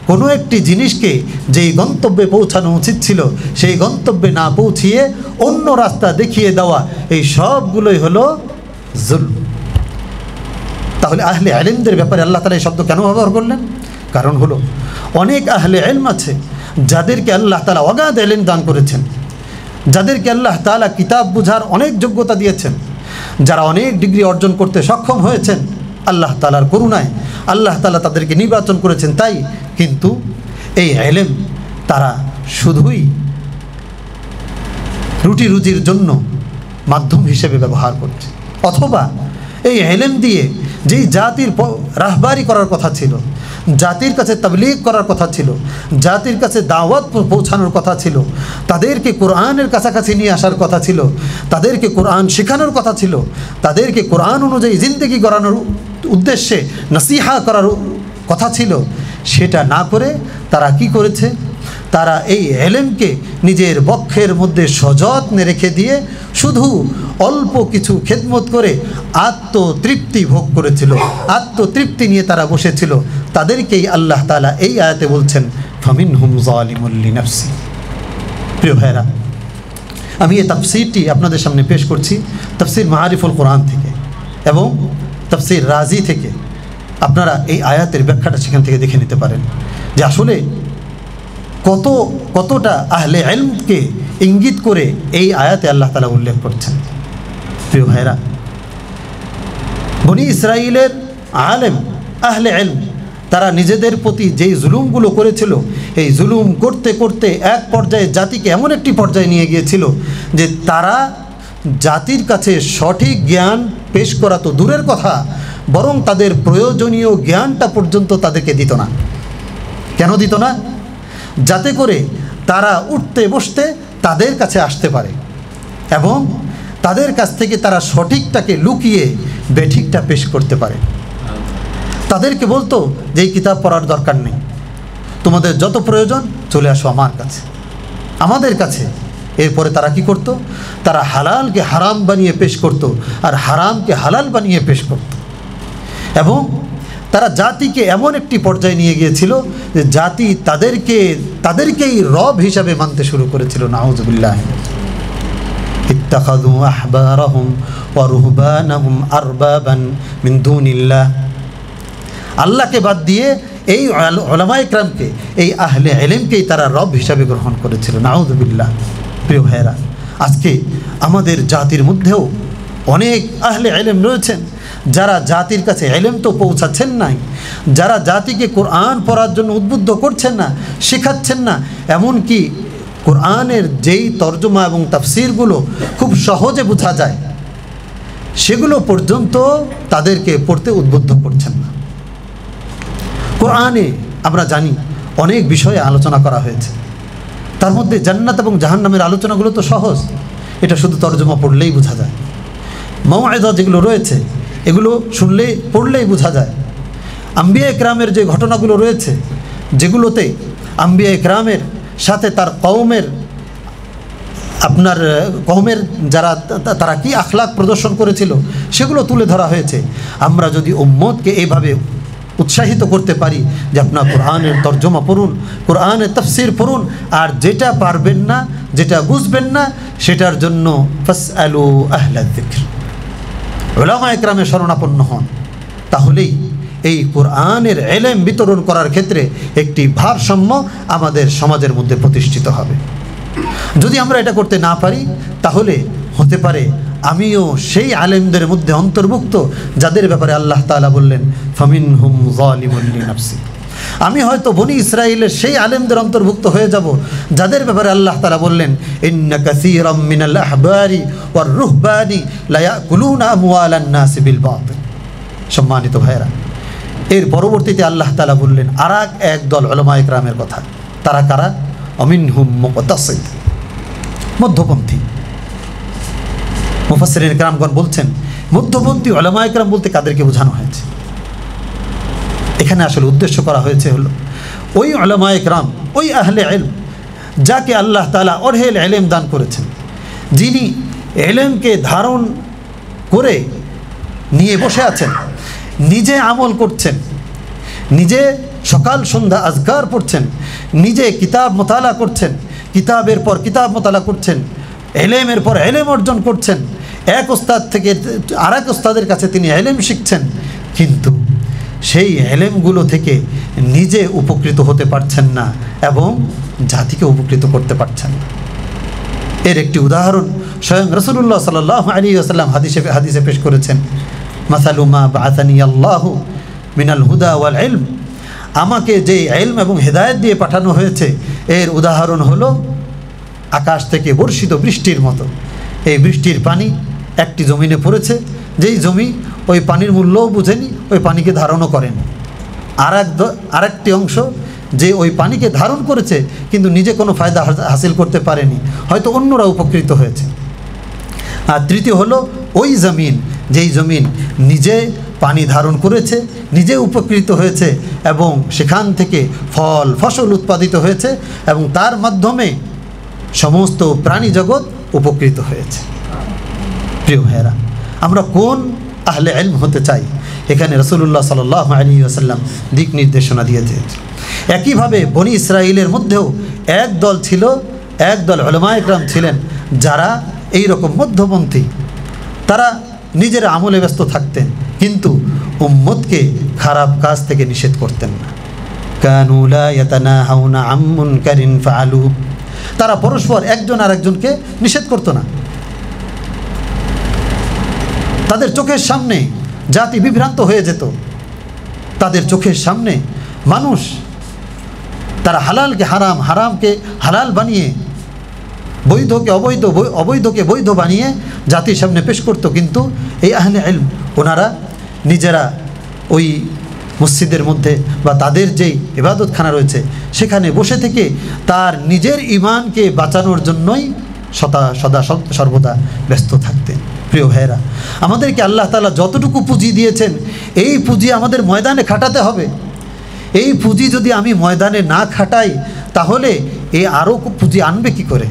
[SPEAKER 4] কোনো একটি জিনিসকে যেই গন্তব্যে পৌঁছানো উচিত ছিল সেই গন্তব্যে না পৌঁছিয়ে অন্য রাস্তা দেখিয়ে দেওয়া, এই সবগুলোই হলো জুলম। তাহলে আহলে ইলমদের ব্যাপারে আল্লাহ তাআলা এই শব্দ কেন ব্যবহার করলেন? কারণ হলো অনেক আহলে ইলম আছে যাদেরকে আল্লাহ তাআলা অগাধ ইলম দান করেছেন, যাদেরকে আল্লাহ তাআলা কিতাব বুঝার অনেক যোগ্যতা দিয়েছেন, যারা অনেক ডিগ্রি অর্জন করতে সক্ষম হয়েছেন আল্লাহ তাআলার করুণায়। আল্লাহ তাআলা তাদেরকে নির্বাচন করেছেন তাই, কিন্তু এই ইলম তারা শুধুই রুটি রুজির জন্য মাধ্যম হিসেবে ব্যবহার করছে, অথবা এই ইলম দিয়ে যেই জাতির রাহবারি করার কথা ছিল, জাতির কাছে তাবলীগ করার কথা ছিল, জাতির কাছে দাওয়াত পৌঁছানোর কথা ছিল, তাদেরকে কোরআনের কাছাকাছি নিয়ে আসার কথা ছিল, তাদেরকে কোরআন শেখানোর কথা ছিল, তাদেরকে কোরআন অনুযায়ী জিন্দেগি গড়ানোর উদ্দেশ্যে নসিহা করার কথা ছিল, সেটা না করে তারা কি করেছে, তারা এই ইলমকে নিজের বক্ষের মধ্যে সযত্নে রেখে দিয়ে শুধু অল্প কিছু খেদমত করে আত্মতৃপ্তি ভোগ করেছিল, আত্মতৃপ্তি নিয়ে তারা বসেছিল। তাদেরকেই আল্লাহ তাআলা এই আয়াতে বলছেন ফামিনহুম যালিমুল লিনাফসি। প্রিয় ভাইরা, আমি এই তাফসীরটি আপনাদের সামনে পেশ করছি তাফসীর মাআরিফুল কোরআন থেকে এবং তাফসীর রাজি থেকে। আপনারা এই আয়াতের ব্যাখ্যাটা সেখান থেকে দেখে নিতে পারেন যে আসলে কতটা আহলে ইলমকে ইঙ্গিত করে এই আয়াতে আল্লাহ তাআলা উল্লেখ করছেন। প্রিয় ভাইরা, বনি ইসরাঈলের আলেম আহলে ইলম তারা নিজেদের প্রতি যেই জুলুমগুলো করেছিল, এই জুলুম করতে করতে এক পর্যায়ে জাতিকে এমন একটি পর্যায়ে নিয়ে গিয়েছিল যে তারা জাতির কাছে সঠিক জ্ঞান পেশ করা তো দূরের কথা, বরং তাদের প্রয়োজনীয় জ্ঞানটা পর্যন্ত তাদেরকে দিত না। কেন দিত না? যাতে করে তারা উঠতে বসতে তাদের কাছে আসতে পারে এবং তাদের কাছ থেকে তারা সঠিকটাকে লুকিয়ে বেঠিকটা পেশ করতে পারে। তাদেরকে বলতো যে এই কিতাব পড়ার দরকার নেই, তোমাদের যত প্রয়োজন চলে আসো আমার কাছে, আমাদের কাছে। এরপরে তারা কি করত? তারা হালালকে হারাম বানিয়ে পেশ করত আর হারামকে হালাল বানিয়ে পেশ করত। এবং তারা জাতিকে এমন একটি পর্যায়ে নিয়ে গিয়েছিল যে জাতি তাদেরকেই রব হিসাবে মানতে শুরু করেছিল। নাউযুবিল্লাহ। ইত্তাখাযু আহবারাহুম ওয়া রুহবানাহুম আরবাবান মিন দুনিল্লাহ। আল্লাহকে বাদ দিয়ে এই উলামায়ে কেরামকে, এই আহলে ইলমকেই তারা রব হিসাবে গ্রহণ করেছিল। নাউযুবিল্লাহ। প্রিয় ভাইয়েরা, আজকে আমাদের জাতির মধ্যেও অনেক আহলে ইলম রয়েছেন যারা জাতির কাছে ইলম তো পৌঁছাচ্ছেন নাই, যারা জাতিকে কোরআন পড়ার জন্য উদ্বুদ্ধ করছেন না, শেখাচ্ছেন না, এমনকি কোরআনের যেই তর্জমা এবং তাফসিরগুলো খুব সহজে বোঝা যায় সেগুলো পর্যন্ত তাদেরকে পড়তে উদ্বুদ্ধ করছেন না। কোরআনে আমরা জানি অনেক বিষয়ে আলোচনা করা হয়েছে, তার মধ্যে জান্নাত এবং জাহান্নামের আলোচনাগুলো তো সহজ, এটা শুধু তর্জমা পড়লেই বোঝা যায়। মাওয়াইযা যেগুলো রয়েছে এগুলো পড়লেই বোঝা যায়। আম্বিয়া ইকরামের যে ঘটনাগুলো রয়েছে, যেগুলোতে আম্বিয়া ইকরামের সাথে তার কওমের যারা তারা কি আখলাক প্রদর্শন করেছিল সেগুলো তুলে ধরা হয়েছে। আমরা যদি উম্মতকে এইভাবে উৎসাহিত করতে পারি যে আপনার কোরআনের তর্জমা পড়ুন, কোরআনের তাফসির পড়ুন, আর যেটা পারবেন না, যেটা বুঝবেন না, সেটার জন্য ফাসআলু আহলা যিকর, উলামায়ে কেরামের শরণাপন্ন হন, তাহলেই এই কোরআনের ইলম বিতরণ করার ক্ষেত্রে একটি ভারসাম্য আমাদের সমাজের মধ্যে প্রতিষ্ঠিত হবে। যদি আমরা এটা করতে না পারি তাহলে হতে পারে আমিও সেই আলেমদের মধ্যে অন্তর্ভুক্ত যাদের ব্যাপারে আল্লাহ তাআলা বললেন ফামিনহুম যালিমুন লিনাফসি। আমি হয়তো বনি ইসরাইলের সেই আলেমদের অন্তর্ভুক্ত হয়ে যাব যাদের ব্যাপারে আল্লাহ তাআলা বললেন ইন্না কাসীরাম মিনাল আহবারি ওয়ার রুহবানি লা ইয়াকুলুনা আমওয়ালান নাসি বিল বাতিল। সম্মানিত ভাইরা, এর পরবর্তীতে আল্লাহ তাআলা বললেন আরেক একদল উলামায়ে কেরামের কথা। তারা কারা? অমিনহুম মুকতাসিদ, মধ্যপন্থী। মুফাসসিরিন কেরামগণ বলছেন মধ্যপন্থী উলামায়ে কেরাম বলতে কাদেরকে বোঝানো হয়েছে? এখানে আসলে উদ্দেশ্য করা হয়েছে হলো ওই উলামায়ে কেরাম, ওই আহলে ইলম যাকে আল্লাহ তাআলা অঢেল ইলম দান করেছেন, যিনি ইলমকে ধারণ করে নিয়ে বসে আছেন, নিজে আমল করছেন, নিজে সকাল সন্ধ্যা আজকার পড়ছেন, নিজে কিতাব মোতালা করছেন, কিতাবের পর কিতাব মোতালা করছেন, ইলমের পর ইলম অর্জন করছেন, এক ওস্তাদ থেকে আরেক ওস্তাদের কাছে তিনি ইলম শিখছেন, কিন্তু সেই ইলমগুলো থেকে নিজে উপকৃত হতে পারছেন না এবং জাতিকে উপকৃত করতে পারছেন না। এর একটি উদাহরণ স্বয়ং রাসূলুল্লাহ সাল্লাল্লাহু আলাইহি ওয়াসাল্লাম হাদিসে পেশ করেছেন, মাসালু মা বাআসানি আল্লাহু মিনাল হুদা ওয়াল ইলম। আমাকে যে ইলম এবং হেদায়েত দিয়ে পাঠানো হয়েছে এর উদাহরণ হলো আকাশ থেকে বর্ষিত বৃষ্টির মতো। এই বৃষ্টির পানি একটি জমিনে পড়েছে, যেই জমি ওই পানির মূল্যও বুঝেনি, ওই পানিকে ধারণও করেনি। আরেকটি অংশ যে ওই পানিকে ধারণ করেছে কিন্তু নিজে কোনো ফায়দা হাসিল করতে পারেনি, হয়তো অন্যরা উপকৃত হয়েছে। আর তৃতীয় হলো ওই জমিন, যেই জমিন নিজে পানি ধারণ করেছে, নিজে উপকৃত হয়েছে এবং সেখান থেকে ফল ফসল উৎপাদিত হয়েছে এবং তার মাধ্যমে সমস্ত প্রাণী জগৎ উপকৃত হয়েছে। প্রিয় ভাইয়েরা, আমরা কোন আহলে ইলম হতে চাই? এখানে রাসূলুল্লাহ সাল্লাল্লাহু আলাইহি ওয়াসাল্লাম দিক নির্দেশনা দিয়েছেন। একইভাবে বনি ইসরাইলের মধ্যেও একদল উলামায়ে কেরাম ছিলেন যারা এই রকম মধ্যপন্থী। তারা নিজের আমলে ব্যস্ত থাকতেন কিন্তু উম্মতকে খারাপ কাজ থেকে নিষেধ করতেন না। কানু লা ইয়াতানাহাউনা আন মুনকারিন ফাআলু। তারা পরস্পর একজন আরেকজনকে নিষেধ করত না। তাদের চোখের সামনে জাতি বিভ্রান্ত হয়ে যেত, তাদের চোখের সামনে মানুষ তারা হালালকে হারাম, হারামকে হালাল বানিয়ে, বৈধকে অবৈধ, অবৈধকে বৈধ বানিয়ে জাতির সামনে পেশ করত। কিন্তু এই আহলে ইলম ওনারা নিজেরা ওই মসজিদের মধ্যে বা তাদের যেই ইবাদতখানা রয়েছে সেখানে বসে থেকে তার নিজের ঈমানকে বাঁচানোর জন্যই সদা সর্বদা ব্যস্ত থাকতেন। প্রিয় ভাইয়েরা, আমাদেরকে আল্লাহ তাআলা যতটুকু পুঁজি দিয়েছেন এই পুঁজি আমাদের ময়দানে খাটাতে হবে। এই পুঁজি যদি আমি ময়দানে না খাটাই তাহলে এ আরও পুঁজি আনবে কি করে?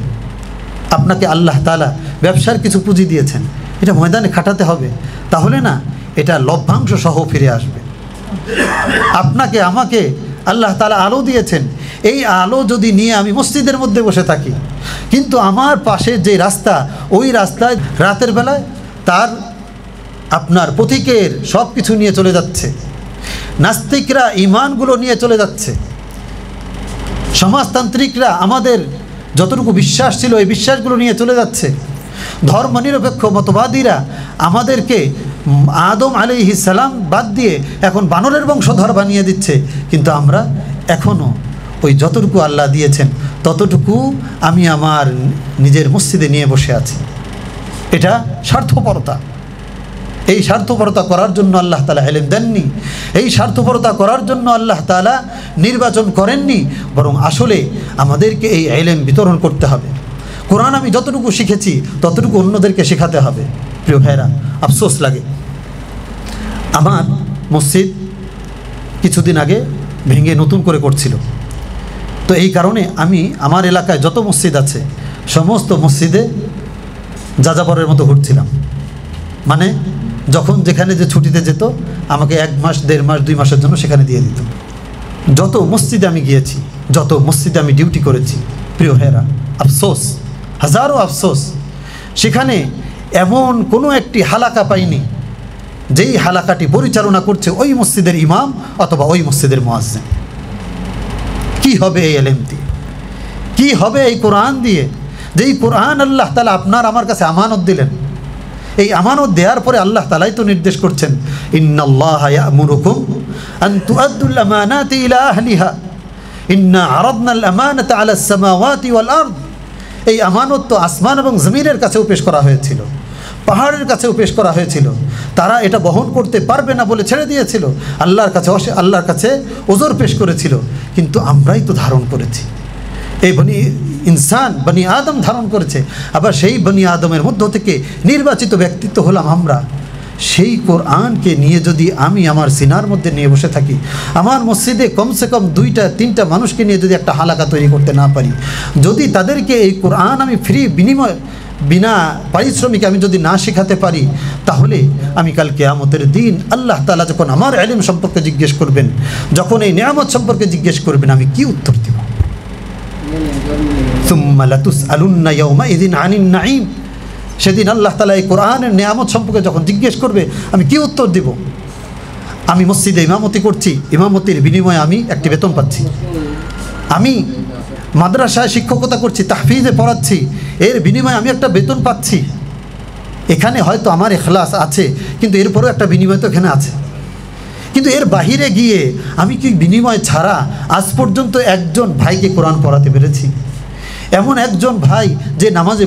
[SPEAKER 4] আপনাকে আল্লাহ তাআলা ব্যবসার কিছু পুঁজি দিয়েছেন, এটা ময়দানে খাটাতে হবে, তাহলে না এটা লভ্যাংশ সহ ফিরে আসবে। আপনাকে আমাকে আল্লাহ তাআলা আলো দিয়েছেন, এই আলো যদি নিয়ে আমি মসজিদের মধ্যে বসে থাকি কিন্তু আমার পাশে যে রাস্তা, ওই রাস্তায় রাতের বেলায় তার আপনার পথিকের সব কিছু নিয়ে চলে যাচ্ছে, নাস্তিকরা ঈমানগুলো নিয়ে চলে যাচ্ছে, সমাজতান্ত্রিকরা আমাদের যতটুকু বিশ্বাস ছিল এই বিশ্বাসগুলো নিয়ে চলে যাচ্ছে, ধর্মনিরপেক্ষ মতবাদীরা আমাদেরকে আদম আলাইহিস সালাম বাদ দিয়ে এখন বানরের বংশধর বানিয়ে দিচ্ছে, কিন্তু আমরা এখনও ওই যতটুকু আল্লাহ দিয়েছেন ততটুকু আমি আমার নিজের মসজিদে নিয়ে বসে আছি। এটা স্বার্থপরতা। এই স্বার্থপরতা করার জন্য আল্লাহ তাআলা ইলম দেননি, এই স্বার্থপরতা করার জন্য আল্লাহ তাআলা নির্বাচন করেননি, বরং আসলে আমাদেরকে এই ইলম বিতরণ করতে হবে। কোরআন আমি যতটুকু শিখেছি ততটুকু অন্যদেরকে শেখাতে হবে। প্রিয় ভাইরা, আফসোস লাগে, আমার মসজিদ কিছুদিন আগে ভেঙে নতুন করে করছিল, তো এই কারণে আমি আমার এলাকায় যত মসজিদ আছে সমস্ত মসজিদে যাযাবরের মতো ঘুরছিলাম। মানে যখন যেখানে যে ছুটিতে যেত আমাকে 1 মাস, 1.5 মাস, 2 মাসের জন্য সেখানে দিয়ে দিত। যত মসজিদে আমি গিয়েছি, যত মসজিদে আমি ডিউটি করেছি, প্রিয় ভাইরা, আফসোস, হাজারো আফসোস, সেখানে এমন কোনো একটি হালাকা পাইনি যেই হালাকাটি পরিচালনা করছে ওই মসজিদের ইমাম অথবা ওই মসজিদের মুয়াজ্জিন। কি হবে এই ইলম দিয়ে? কি হবে এই কোরআন দিয়ে? যেই কোরআন আল্লাহ তাআলা আপনার আমার কাছে আমানত দিলেন, এই আমানত দেওয়ার পরে আল্লাহ তাআলাই তো নির্দেশ করছেন, ইন্নাল্লাহা ইয়া'মুরুকুম আন তুআদ্দুল আমানাতি ইলা আহলিহা ইন্না আরাদনাল আমানাতা আলাস সামাওয়াতি ওয়াল আরদ। এই আমানত তো আসমান এবং জমিনের কাছেও পেশ করা হয়েছিল, পাহাড়ের কাছেও পেশ করা হয়েছিল, তারা এটা বহন করতে পারবে না বলে ছেড়ে দিয়েছিল, আল্লাহর কাছে ওজর পেশ করেছিল, কিন্তু আমরাই তো ধারণ করেছি। এই বনি আদম ধারণ করেছে, আবার সেই বনি আদমের মধ্য থেকে নির্বাচিত ব্যক্তিত্ব হলাম আমরা। সেই কোরআনকে নিয়ে যদি আমি আমার সিনার মধ্যে নিয়ে বসে থাকি, আমার মসজিদে কমসে কম 2-3টা মানুষকে নিয়ে যদি একটা হালাকা তৈরি করতে না পারি, যদি তাদেরকে এই কোরআন আমি ফ্রি বিনিময় বিনা পারিশ্রমিকে আমি যদি না শেখাতে পারি, তাহলে আমি কাল কিয়ামতের দিন আল্লাহ তাআলা যখন আমার ইলম সম্পর্কে জিজ্ঞেস করবেন, যখন এই নিয়ামত সম্পর্কে জিজ্ঞেস করবেন, আমি কি উত্তর দেব? সুম্মা লাতুসআলুন্না ইয়াওমাইযিন আনিন নাঈম। সেদিন আল্লাহ তাআলা এই কোরআনের নিয়ামত সম্পর্কে যখন জিজ্ঞেস করবে, আমি কি উত্তর দেব? আমি মসজিদে ইমামতি করছি, ইমামতির বিনিময়ে আমি একটি বেতন পাচ্ছি। আমি মাদ্রাসায় শিক্ষকতা করছি, তাহফিজে পড়াচ্ছি, এর বিনিময়ে আমি একটা বেতন পাচ্ছি। এখানে হয়তো আমার ইখলাস আছে, কিন্তু এরপরেও একটা বিনিময় তো এখানে আছে। কিন্তু এর বাহিরে গিয়ে আমি কি বিনিময় ছাড়া আজ পর্যন্ত একজন ভাইকে কোরআন পড়াতে পেরেছি? এমন একজন ভাই যে নামাজে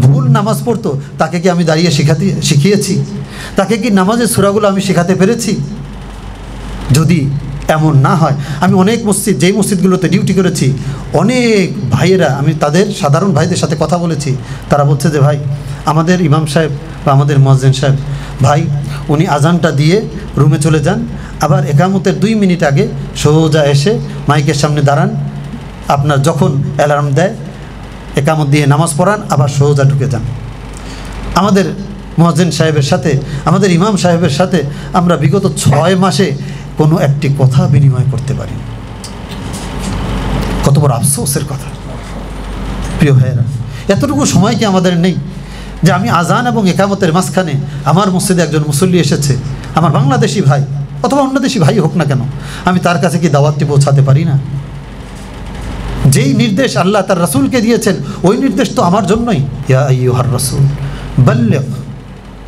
[SPEAKER 4] ভুল নামাজ পড়তো, তাকে কি আমি দাঁড়িয়ে শিখিয়েছি? তাকে কি নামাজের সূরাগুলো আমি শেখাতে পেরেছি? যদি এমন না হয়, আমি অনেক যেই মসজিদগুলোতে ডিউটি করেছি, অনেক ভাইয়েরা, আমি তাদের সাধারণ ভাইদের সাথে কথা বলেছি, তারা বলছে যে ভাই, আমাদের ইমাম সাহেব বা আমাদের মুয়াজ্জিন সাহেব, ভাই উনি আজানটা দিয়ে রুমে চলে যান, আবার একামতের 2 মিনিট আগে সোজা এসে মাইকের সামনে দাঁড়ান, আপনার যখন অ্যালার্ম দেয় একামত দিয়ে নামাজ পড়ান, আবার সোজা ঢুকে যান। আমাদের মুয়াজ্জিন সাহেবের সাথে, আমাদের ইমাম সাহেবের সাথে আমরা বিগত 6 মাসে কোনো একটি কথা বিনিময় করতে পারি। কত বড় আফসোসের কথা। প্রিয় ভাইয়েরা, এতটুকু সময় কি আমাদের নেই যে আমি আজান এবং একামতের মাঝখানে আমার মসজিদে একজন মুসল্লি এসেছে, আমার বাংলাদেশি ভাই অথবা অন্য দেশি ভাই হোক না কেন, আমি তার কাছে কি দাওয়াতটি পৌঁছাতে পারি না? যেই নির্দেশ আল্লাহ তার রাসূলকে দিয়েছেন, ওই নির্দেশ তো আমার জন্যই, ইয়া আইয়ুহার রাসূল বাল্লিগ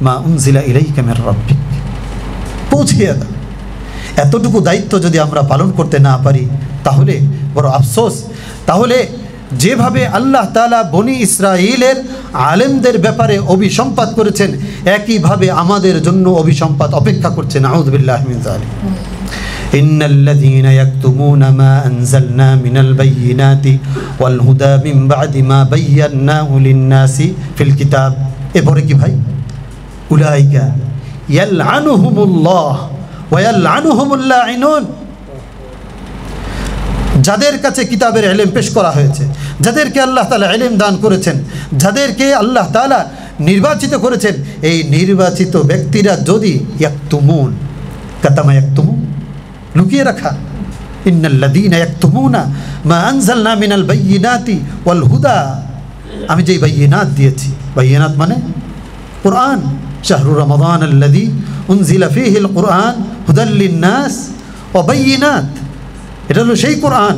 [SPEAKER 4] মা উনজিলা ইলাইকা মির রাব্বিক, পৌঁছিয়ে দাও। এতটুকু দায়িত্ব যদি আমরা পালন করতে না পারি তাহলে বড় আফসোস। তাহলে যেভাবে আল্লাহ তাআলা বনি ইসরাইলের আলেমদের ব্যাপারে অভিসম্পাত করেছেন, একইভাবে আমাদের জন্য অভিসম্পাত অপেক্ষা করছেন। আউযু বিল্লাহি মিন যালিক। ইন্নাল্লাযীনা ইয়াকতুমুনা মা আনজালনা মিনাল বায়্যিনাতি ওয়াল হুদা মিন বা'দি মা বায়্যানাহু লিন-নাসি ফিল কিতাব। এরপরে কি ভাই? উলাইকা ইয়ালআনুহুমুল্লাহ ওয়া ইয়ালআনুহুমুল লাঈনুন। যাদের কাছে কিতাবের ইলম পেশ করা হয়েছে, যাদেরকে আল্লাহ তাআলা ইলম দান করেছেন, যাদেরকে আল্লাহ তাআলা নির্বাচিত করেছেন, এই নির্বাচিত ব্যক্তিরা যদি ইয়াকতুমুন, কাতামা ইয়াকতুমুন, লুকিয়ে রাখা, ইন্নাল্লাযীনা ইয়াকতুমুনা মা আনজালনা মিনাল বায়্যিনাতি ওয়াল হুদা, আমি যেই বায়্যিনাত দিয়েছি, বায়্যিনাত মানে কুরআন, শাহরু রমাদান আল্লাযী উনজিলা ফীহিল কুরআন হুদাল লিন-নাস ওয়া বায়্যিনাত, এটা হলো সেই কোরআন।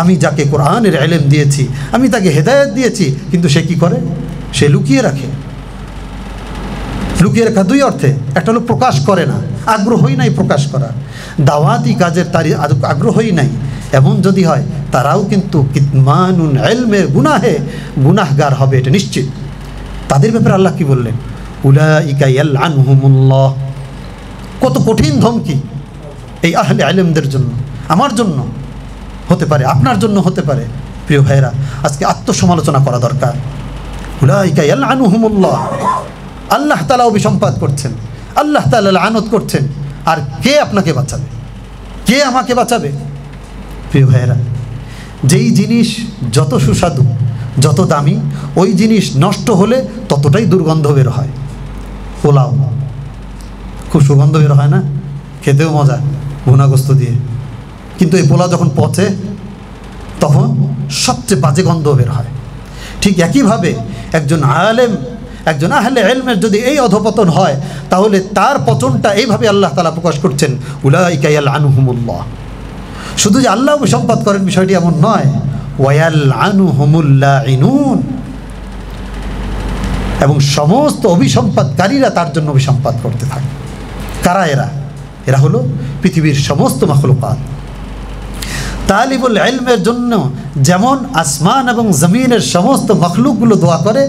[SPEAKER 4] আমি যাকে কোরআনের ইলম দিয়েছি, আমি তাকে হেদায়েত দিয়েছি, কিন্তু সে কি করে? সে লুকিয়ে রাখে। লুকিয়ে রাখা দুই অর্থে, একটা হলো প্রকাশ করে না, আগ্রহই নাই প্রকাশ করার, দাওয়াতি কাজের তার আগ্রহই নাই। এমন যদি হয় তারাও কিন্তু কিতমানুন ইলমের গুনাহগার হবে, এটা নিশ্চিত। তাদের ব্যাপারে আল্লাহ কি বললেন? উলাইকা ইয়ালআনহুমুল্লাহ। কত কঠিন ধমকি এই আহলে ইলমদের জন্য, আমার জন্য হতে পারে, আপনার জন্য হতে পারে। প্রিয় ভাইরা, আজকে আত্মসমালোচনা করা দরকার। উলাইকা ইয়ালআনুহুমুল্লাহ, আল্লাহ তাআলা অভিসম্পাত করছেন, আল্লাহ তাআলা লানত করছেন। আর কে আপনাকে বাঁচাবে? কে আমাকে বাঁচাবে? প্রিয় ভাইরা, যেই জিনিস যত সুস্বাদু, যত দামি, ওই জিনিস নষ্ট হলে ততটাই দুর্গন্ধ বের হয়। পোলাও খুব সুগন্ধ বের হয় না, খেতেও মজা ভুনাগোস্ত দিয়ে, কিন্তু এই পোলাও যখন পচে তখন সবচেয়ে বাজে গন্ধ বের হয়। ঠিক একইভাবে একজন আলেম, একজন আহলে ইলমের যদি এই অধপতন হয়, তাহলে তার পতনটা এইভাবে আল্লাহ তাআলা প্রকাশ করছেন, উলাইকা ইয়ালআনুহুমুল্লাহ। শুধু যে আল্লাহ অভিসম্পাত করেন বিষয়টি এমন নয়, ওয়ায়ালআনুহুমুল লাঈনুন, এবং সমস্ত অভিসম্পাতকারীরা তার জন্য অভিসম্পাত করতে থাকে। কারা এরা? এরা হলো পৃথিবীর সমস্ত মাখলুকাত। তালিবুল ইলমের জন্য যেমন আসমান এবং জমিনের সমস্ত মখলুকগুলো দোয়া করে,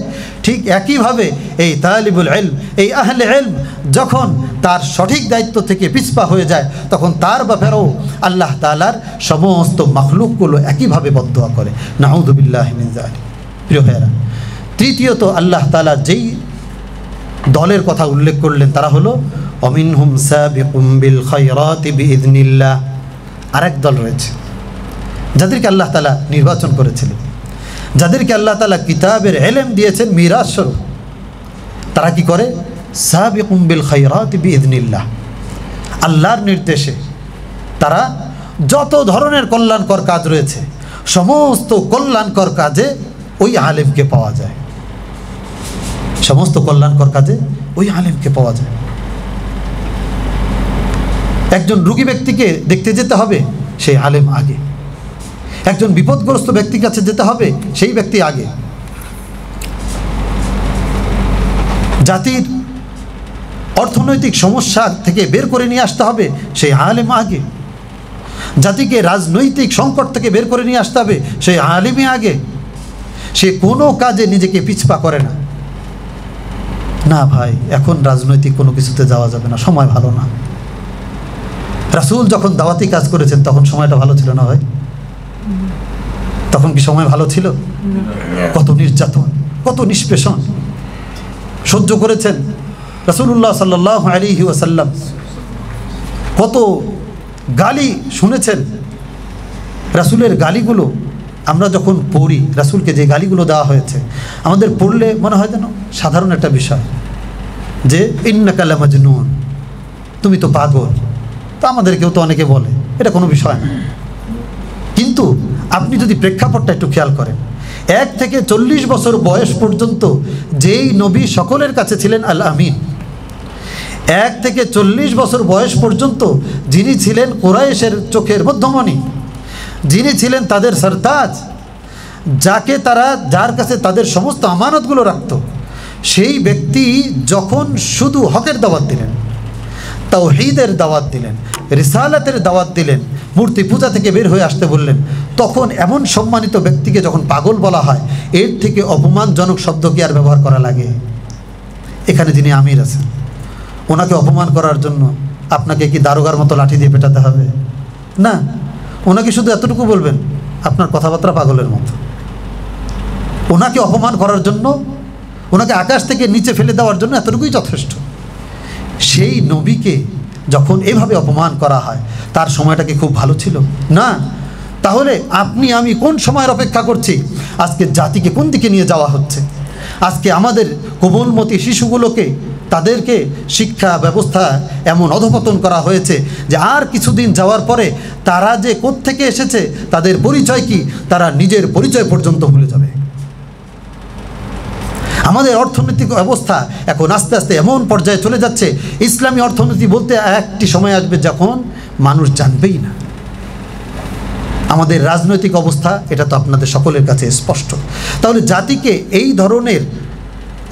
[SPEAKER 4] ঠিক একইভাবে এই তালিবুল ইলম, এই আহলে ইলম যখন তার সঠিক দায়িত্ব থেকে পিছপা হয়ে যায়, তখন তার ব্যাপারেও আল্লাহ তাআলার সমস্ত মখলুকগুলো একইভাবে বদদোয়া করে। নাউযু বিল্লাহি মিন যালিক। প্রিয় ভাইয়েরা, তৃতীয়ত আল্লাহ তাআলা যেই দলের কথা উল্লেখ করলেন তারা হলো অমিনহুম সাবিকুম বিল খায়রাতি বিইذনিল্লাহ। আরেক দল রয়েছে যাদেরকে আল্লাহ তাআলা নির্বাচন করেছিলেন, যাদেরকে আল্লাহ তাআলা কিতাবের ইলম দিয়েছেন মিরাস স্বরূপ। তারা কি করে? সাবিকুম বিল খায়রাতি বিইذনিল্লাহ, আল্লাহর নির্দেশে তারা যত ধরনের কল্যাণকর কাজ রয়েছে, সমস্ত কল্যাণকর কাজে ওই আলেমকে পাওয়া যায়। সমস্ত কল্যাণকর কাজে ওই আলেমকে পাওয়া যায়। একজন রোগী ব্যক্তিকে দেখতে যেতে হবে, সেই আলেম আগে। একজন বিপদগ্রস্ত ব্যক্তির কাছে যেতে হবে, সেই ব্যক্তি আগে। জাতির অর্থনৈতিক সমস্যা থেকে বের করে নিয়ে আসতে হবে, সেই আলেম আগে। জাতিকে রাজনৈতিক সংকট থেকে বের করে নিয়ে আসতে হবে, সেই আলেমই আগে। সে কোনো কাজে নিজেকে পিছপা করে না। না ভাই, এখন রাজনৈতিক কোনো কিছুতে যাওয়া যাবে না, সময় ভালো না। রাসূল যখন দাওয়াতি কাজ করেছেন তখন সময়টা ভালো ছিল না ভাই? তখন কি সময় ভালো ছিল? কত নির্যাতন, কত নিষ্পেষণ সহ্য করেছেন রাসূলুল্লাহ সাল্লাল্লাহু আলাইহি ওয়াসাল্লাম, কত গালি শুনেছেন। রাসূলের গালিগুলো আমরা যখন পড়ি, রাসূলকে যে গালিগুলো দেওয়া হয়েছে, আমাদের পড়লে মনে হয় যেন সাধারণ একটা বিষয়, যে ইন্নাকা লামাজনুন, তুমি তো পাগল। তা আমাদেরকেও তো অনেকে বলে, এটা কোনো বিষয় না। কিন্তু আপনি যদি প্রেক্ষাপটটা একটু খেয়াল করেন, 1 থেকে 40 বছর বয়স পর্যন্ত যেই নবী সকলের কাছে ছিলেন আল আমিন, 1 থেকে 40 বছর বয়স পর্যন্ত যিনি ছিলেন কুরাইশের চোখের মধ্যমণি, যিনি ছিলেন তাদের সরতাজ, যার কাছে তাদের সমস্ত আমানতগুলো রাখত, সেই ব্যক্তি যখন শুধু হকের দাওয়াত দিলেন, তাওহীদের দাওয়াত দিলেন, রিসালাতের দাওয়াত দিলেন, মূর্তি পূজা থেকে বের হয়ে আসতে বললেন, তখন এমন সম্মানিত ব্যক্তিকে যখন পাগল বলা হয়, এর থেকে অপমানজনক শব্দ কি আর ব্যবহার করা লাগে? এখানে যিনি আমির আছেন, ওনাকে অপমান করার জন্য আপনাকে কি দারোগার মতো লাঠি দিয়ে পেটাতে হবে? না, ওনাকে শুধু এতটুকু বলবেন, আপনার কথাবার্তা পাগলের মতো। ওনাকে অপমান করার জন্য, ওনাকে আকাশ থেকে নিচে ফেলে দেওয়ার জন্য এতটুকুই যথেষ্ট। সেই নবীকে যখন এভাবে অপমান করা হয়, তার সময়টা কি খুব ভালো ছিল? না। তাহলে আপনি আমি কোন সময়ের অপেক্ষা করছি? আজকে জাতিকে কোন দিকে নিয়ে যাওয়া হচ্ছে? আজকে আমাদের কোমলমতি শিশুগুলোকে, তাদেরকে শিক্ষা ব্যবস্থা এমন অধপতন করা হয়েছে যে আর কিছুদিন যাওয়ার পরে তারা যে কোত্থেকে এসেছে, তাদের পরিচয় কি, তারা নিজের পরিচয় পর্যন্ত ভুলে যাবে। আমাদের অর্থনৈতিক অবস্থা এখন আস্তে আস্তে এমন পর্যায়ে চলে যাচ্ছে, ইসলামী অর্থনীতি বলতে একটি সময় আসবে যখন মানুষ জানবেই না। আমাদের রাজনৈতিক অবস্থা, এটা তো আপনাদের সকলের কাছে স্পষ্ট। তাহলে জাতিকে এই ধরনের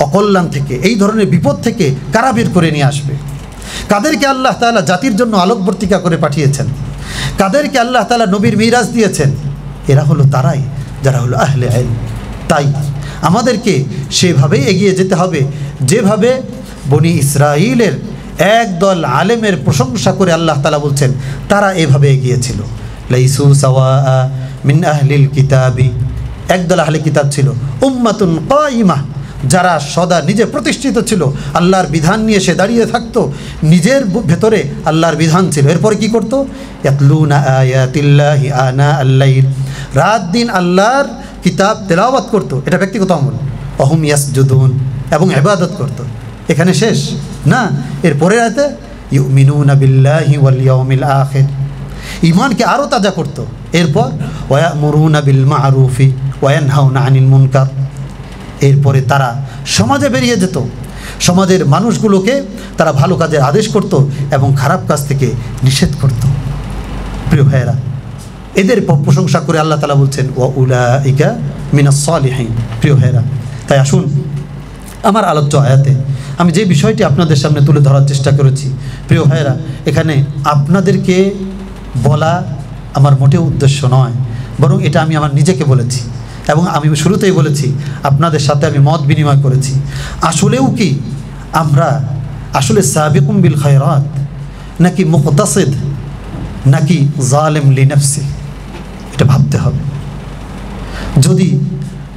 [SPEAKER 4] অকল্যাণ থেকে, এই ধরনের বিপদ থেকে কারা বের করে নিয়ে আসবে? কাদেরকে আল্লাহ তাআলা জাতির জন্য আলোকবর্তিকা করে পাঠিয়েছেন? কাদেরকে আল্লাহ তাআলা নবীর মিরাজ দিয়েছেন? এরা হলো তারাই যারা হলো আহলে ইলম। তাই আমাদেরকে সেভাবেই এগিয়ে যেতে হবে যেভাবে বনি ইসরাইলের একদল আলেমের প্রশংসা করে আল্লাহ তাআলা বলছেন তারা এভাবে এগিয়েছিল। লাইসু সাওয়া মিন আহলিল কিতাবি, একদল আহলে কিতাব ছিল, উম্মাতুন কাইমা, যারা সদা নিজে প্রতিষ্ঠিত ছিল, আল্লাহর বিধান নিয়ে সে দাঁড়িয়ে থাকতো, নিজের ভেতরে আল্লাহর বিধান ছিল। এরপরে কি করতো? ইয়াতলুনা আয়াতিল্লাহি আনা আল-লাইল, রাত দিন আল্লাহর কিতাব তেলাওয়াত করতো, এটা ব্যক্তিগত আমল। অহুম ইয়াসজুদুন, এবং ইবাদত করতো। এখানে শেষ না, এরপরে আয়াতে ইউমিনুনা বিল্লাহি ওয়াল ইয়াউমিল আখির, ঈমানকে আরও তাজা করতো। এরপর ওয়ায়ামুরুনা বিল মা'রুফি ওয়া ইয়ানহাউনা আনিল মুনকার, এরপরে তারা সমাজে বেরিয়ে যেত, সমাজের মানুষগুলোকে তারা ভালো কাজের আদেশ করত এবং খারাপ কাজ থেকে নিষেধ করত। প্রিয় ভাইয়েরা, এদের প্রশংসা করে আল্লাহ তাআলা বলছেন ওয়া উলাইকা মিনাস সালিহিন। প্রিয় ভাইয়েরা, তাই আসুন আমার আলোচ্য আয়াতে আমি যে বিষয়টি আপনাদের সামনে তুলে ধরার চেষ্টা করেছি, প্রিয় ভাইয়েরা, এখানে আপনাদেরকে বলা আমার মোটেও উদ্দেশ্য নয়, বরং এটা আমি আমার নিজেকে বলেছি এবং আমি শুরুতেই বলেছি, আপনাদের সাথে আমি মত বিনিময় করেছি। আসলেও কি আমরা আসলে সাবিকুম বিল খায়রাত, নাকি মুকতাসিদ, নাকি জালিম লিনাফসি? এটা ভাবতে হবে। যদি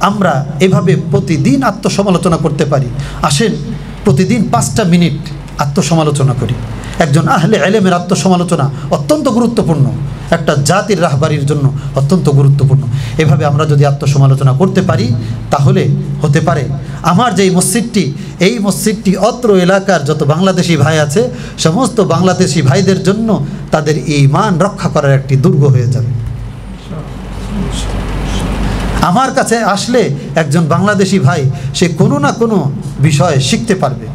[SPEAKER 4] আমরা এভাবে প্রতিদিন আত্মসমালোচনা করতে পারি, আসেন প্রতিদিন 5টা মিনিট আত্মসমালোচনা করি। একজন আহলে ইলমের আত্মসমালোচনা অত্যন্ত গুরুত্বপূর্ণ, একটা জাতির রাহবারির জন্য অত্যন্ত গুরুত্বপূর্ণ। এভাবে আমরা যদি আত্মসমালোচনা করতে পারি, তাহলে হতে পারে আমার যেই মসজিদটি, এই মসজিদটি অত্র এলাকার যত বাংলাদেশি ভাই আছে, সমস্ত বাংলাদেশি ভাইদের জন্য তাদের ঈমান রক্ষা করার একটি দুর্গ হয়ে যাবে। আমার কাছে আসলে একজন বাংলাদেশি ভাই, সে কোনো না কোনো বিষয় শিখতে পারবে,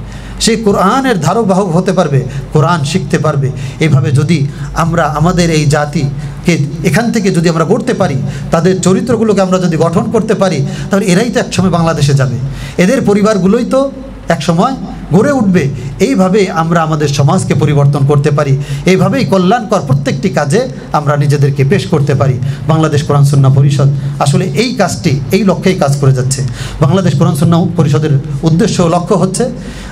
[SPEAKER 4] সে কোরআনের ধারক বাহক হতে পারবে, কোরআন শিখতে পারবে। এইভাবে যদি আমরা আমাদের এই জাতিকে এখান থেকে যদি আমরা গড়তে পারি, তাদের চরিত্রগুলোকে আমরা যদি গঠন করতে পারি, তাহলে এরাই তো একসময় বাংলাদেশে যাবে, এদের পরিবারগুলোই তো একসময় গড়ে উঠবে। এইভাবে আমরা আমাদের সমাজকে পরিবর্তন করতে পারি, এইভাবেই কল্যাণকর প্রত্যেকটি কাজে আমরা নিজেদেরকে পেশ করতে পারি। বাংলাদেশ কোরআন সুন্নাহ পরিষদ আসলে এই কাজটি, এই লক্ষ্যেই কাজ করে যাচ্ছে। বাংলাদেশ কোরআন সুন্নাহ পরিষদের উদ্দেশ্য ও লক্ষ্য হচ্ছে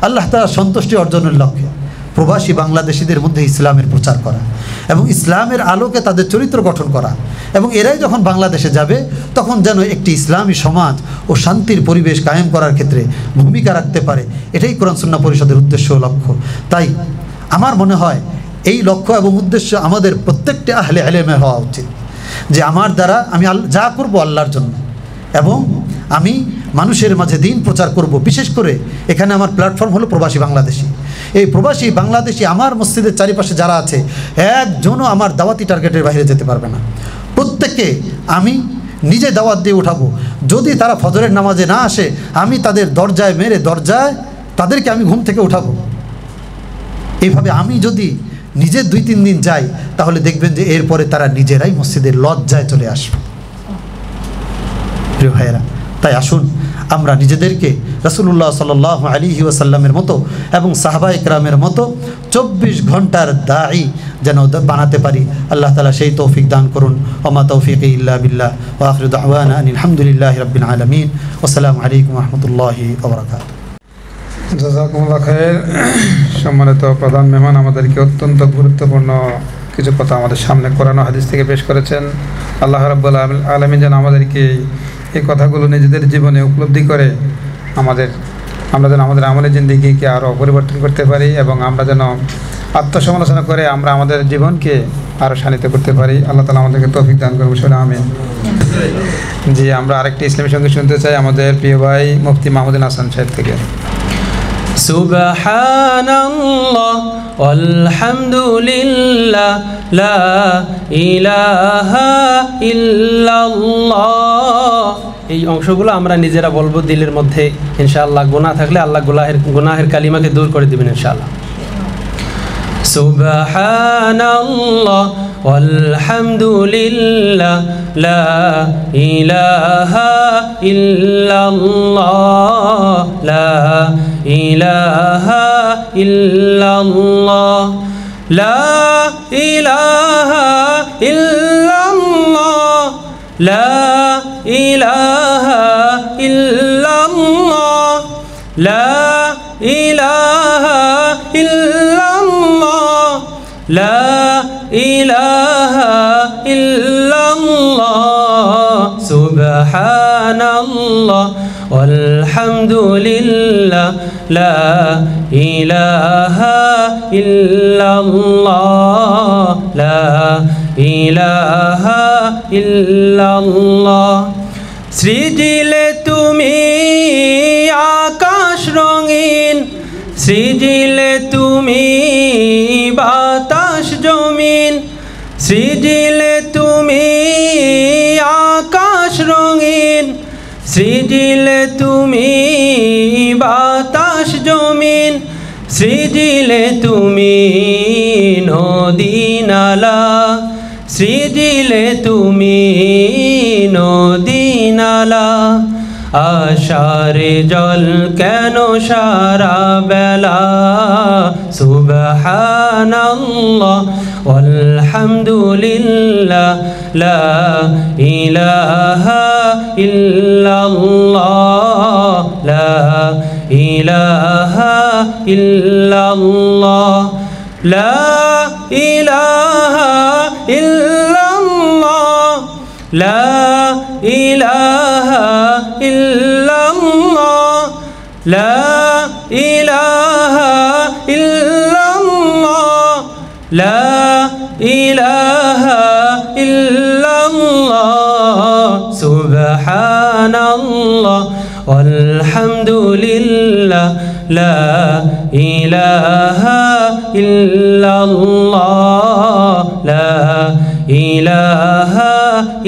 [SPEAKER 4] আল্লাহ তাআলার সন্তুষ্টি অর্জনের লক্ষ্যে প্রবাসী বাংলাদেশিদের মধ্যে ইসলামের প্রচার করা এবং ইসলামের আলোকে তাদের চরিত্র গঠন করা, এবং এরাই যখন বাংলাদেশে যাবে তখন যেন একটি ইসলামী সমাজ ও শান্তির পরিবেশ কায়েম করার ক্ষেত্রে ভূমিকা রাখতে পারে। এটাই কোরআন সুন্নাহ পরিষদের উদ্দেশ্য ও লক্ষ্য। তাই আমার মনে হয় এই লক্ষ্য এবং উদ্দেশ্য আমাদের প্রত্যেকটি আহলে ইলমের হওয়া উচিত, যে আমার দ্বারা আমি যা করব আল্লাহর জন্য, এবং আমি মানুষের মাঝে দিন প্রচার করব। বিশেষ করে এখানে আমার প্ল্যাটফর্ম হলো প্রবাসী বাংলাদেশি। এই প্রবাসী বাংলাদেশি আমার মসজিদের চারিপাশে যারা আছে, একজনও আমার দাওয়াতি টার্গেটের বাইরে যেতে পারবে না। প্রত্যেককে আমি নিজে দাওয়াত দিয়ে উঠাবো। যদি তারা ফজরের নামাজে না আসে, আমি তাদের দরজায় মেরে তাদেরকে আমি ঘুম থেকে উঠাবো। এইভাবে আমি যদি নিজে 2-3 দিন যাই, তাহলে দেখবেন যে এরপরে তারা নিজেরাই মসজিদের লজ্জায় চলে আসবে। প্রিয় ভাইয়েরা, তাই আসুন আমরা নিজেদেরকে রাসূলুল্লাহ সাল্লাল্লাহু আলাইহি ওয়াসাল্লামের মতো এবং সাহাবায়ে কেরামের মতো 24 ঘন্টার দাঈ যেন বানাতে পারি। আল্লাহ তাআলা সেই তৌফিক দান করুন। ওমা তৌফিকি ইল্লা বিল্লাহ ওয়া আখিরু দাওয়ানা আলহামদুলিল্লাহি রাব্বিল আলামিন। আসসালামু আলাইকুম ওয়া রাহমাতুল্লাহি ওয়া বারাকাতুহু।
[SPEAKER 1] জাযাকুমুল্লাহ খায়ের। সম্মানিত প্রধান মেহমান আমাদেরকে অত্যন্ত গুরুত্বপূর্ণ কিছু কথা আমাদের সামনে কোরআন ও হাদিস থেকে পেশ করেছেন। আল্লাহ রাব্বুল আলামিন যেন আমাদেরকে এই কথাগুলো নিজেদের জীবনে উপলব্ধি করে আমরা যেন আমাদের আমলের জিন্দেগিকে আরও পরিবর্তন করতে পারি এবং আমরা যেন আত্মসমালোচনা করে আমরা আমাদের জীবনকে আরও শানিত করতে পারি। আল্লাহ তাআলা আমাদেরকে তৌফিক দান করুন। আমিন। জি, আমরা আরেকটি ইসলামী সঙ্গীত শুনতে চাই আমাদের প্রিয় ভাই মুফতি মাহমুদুল হাসান সাহেব থেকে।
[SPEAKER 3] সুবহানাল্লাহ আলহামদুলিল্লাহ লা ইলাহা ইল্লাল্লাহ। এই অংশগুলো আমরা নিজেরা বলবো দিলের মধ্যে, ইনশাআল্লাহ। গুনাহ থাকলে আল্লাহ গুনাহের কালিমাকে দূর করে দিবেন ইনশাআল্লাহ। সুবহানাল্লাহ আলহামদুলিল্লাহ লা ইলাহা ইল্লাল্লাহ লা ইলাহা ইল্লাল্লাহ লা ইলাহা ইল্লাল্লাহ লা ইলাহা ইল্লাল্লাহ লা ইলাহা ইল্লাল্লাহ লা ইলাহা ইল্লাল্লাহ সুবহানাল্লাহ আলহামদুলিল্লাহ লা ইলাহা ইল্লাল্লাহ লা ইলাহা ইল্লাল্লাহ। সৃজিলে তুমি আকাশ রঙিন, সৃজিলে তুমি বাতাস জমিন, সৃজিলে তুমি আকাশ রঙিন, সৃজিলে তুমি বাতাস জমিন, সৃজিলে তুমি নদী নালা, সৃজিলে তুমি নদী নালা। আশারে জল কেন সারা বেলা, সুবহানাল্লাহ আলহামদুলিল্লাহ লা ইলাহা ইল্লাল্লাহ লা ইলাহা ইল্লাল্লাহ লা ইলাহা ইল্লাল্লাহ লা ইলাহা ইল্লাল্লাহ লা ইলাহা ইল্লাল্লাহ লা ইলাহা ইল্লাল্লাহ সুবহানাল্লাহ আলহামদুলিল্লাহ লা ইলাহা ইল্লাল্লাহ লা ইলাহা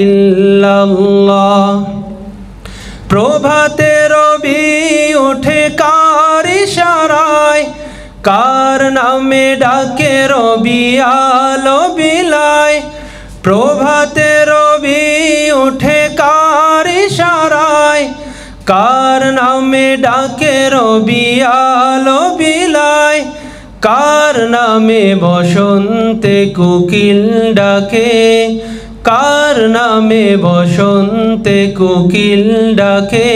[SPEAKER 3] ইল্লাল্লাহ। প্রভাতে রবি ওঠে কার ইশারায়, কার নামে ডাকে রবি আলো বিলায়। প্রভাতে রবি ওঠে কার ইশারায়, কার নামে ডাকে রবি আলো বিলায়। কার নামে বসন্তে কোকিল ডাকে, কার নামে বসন্তে কোকিল ডাকে।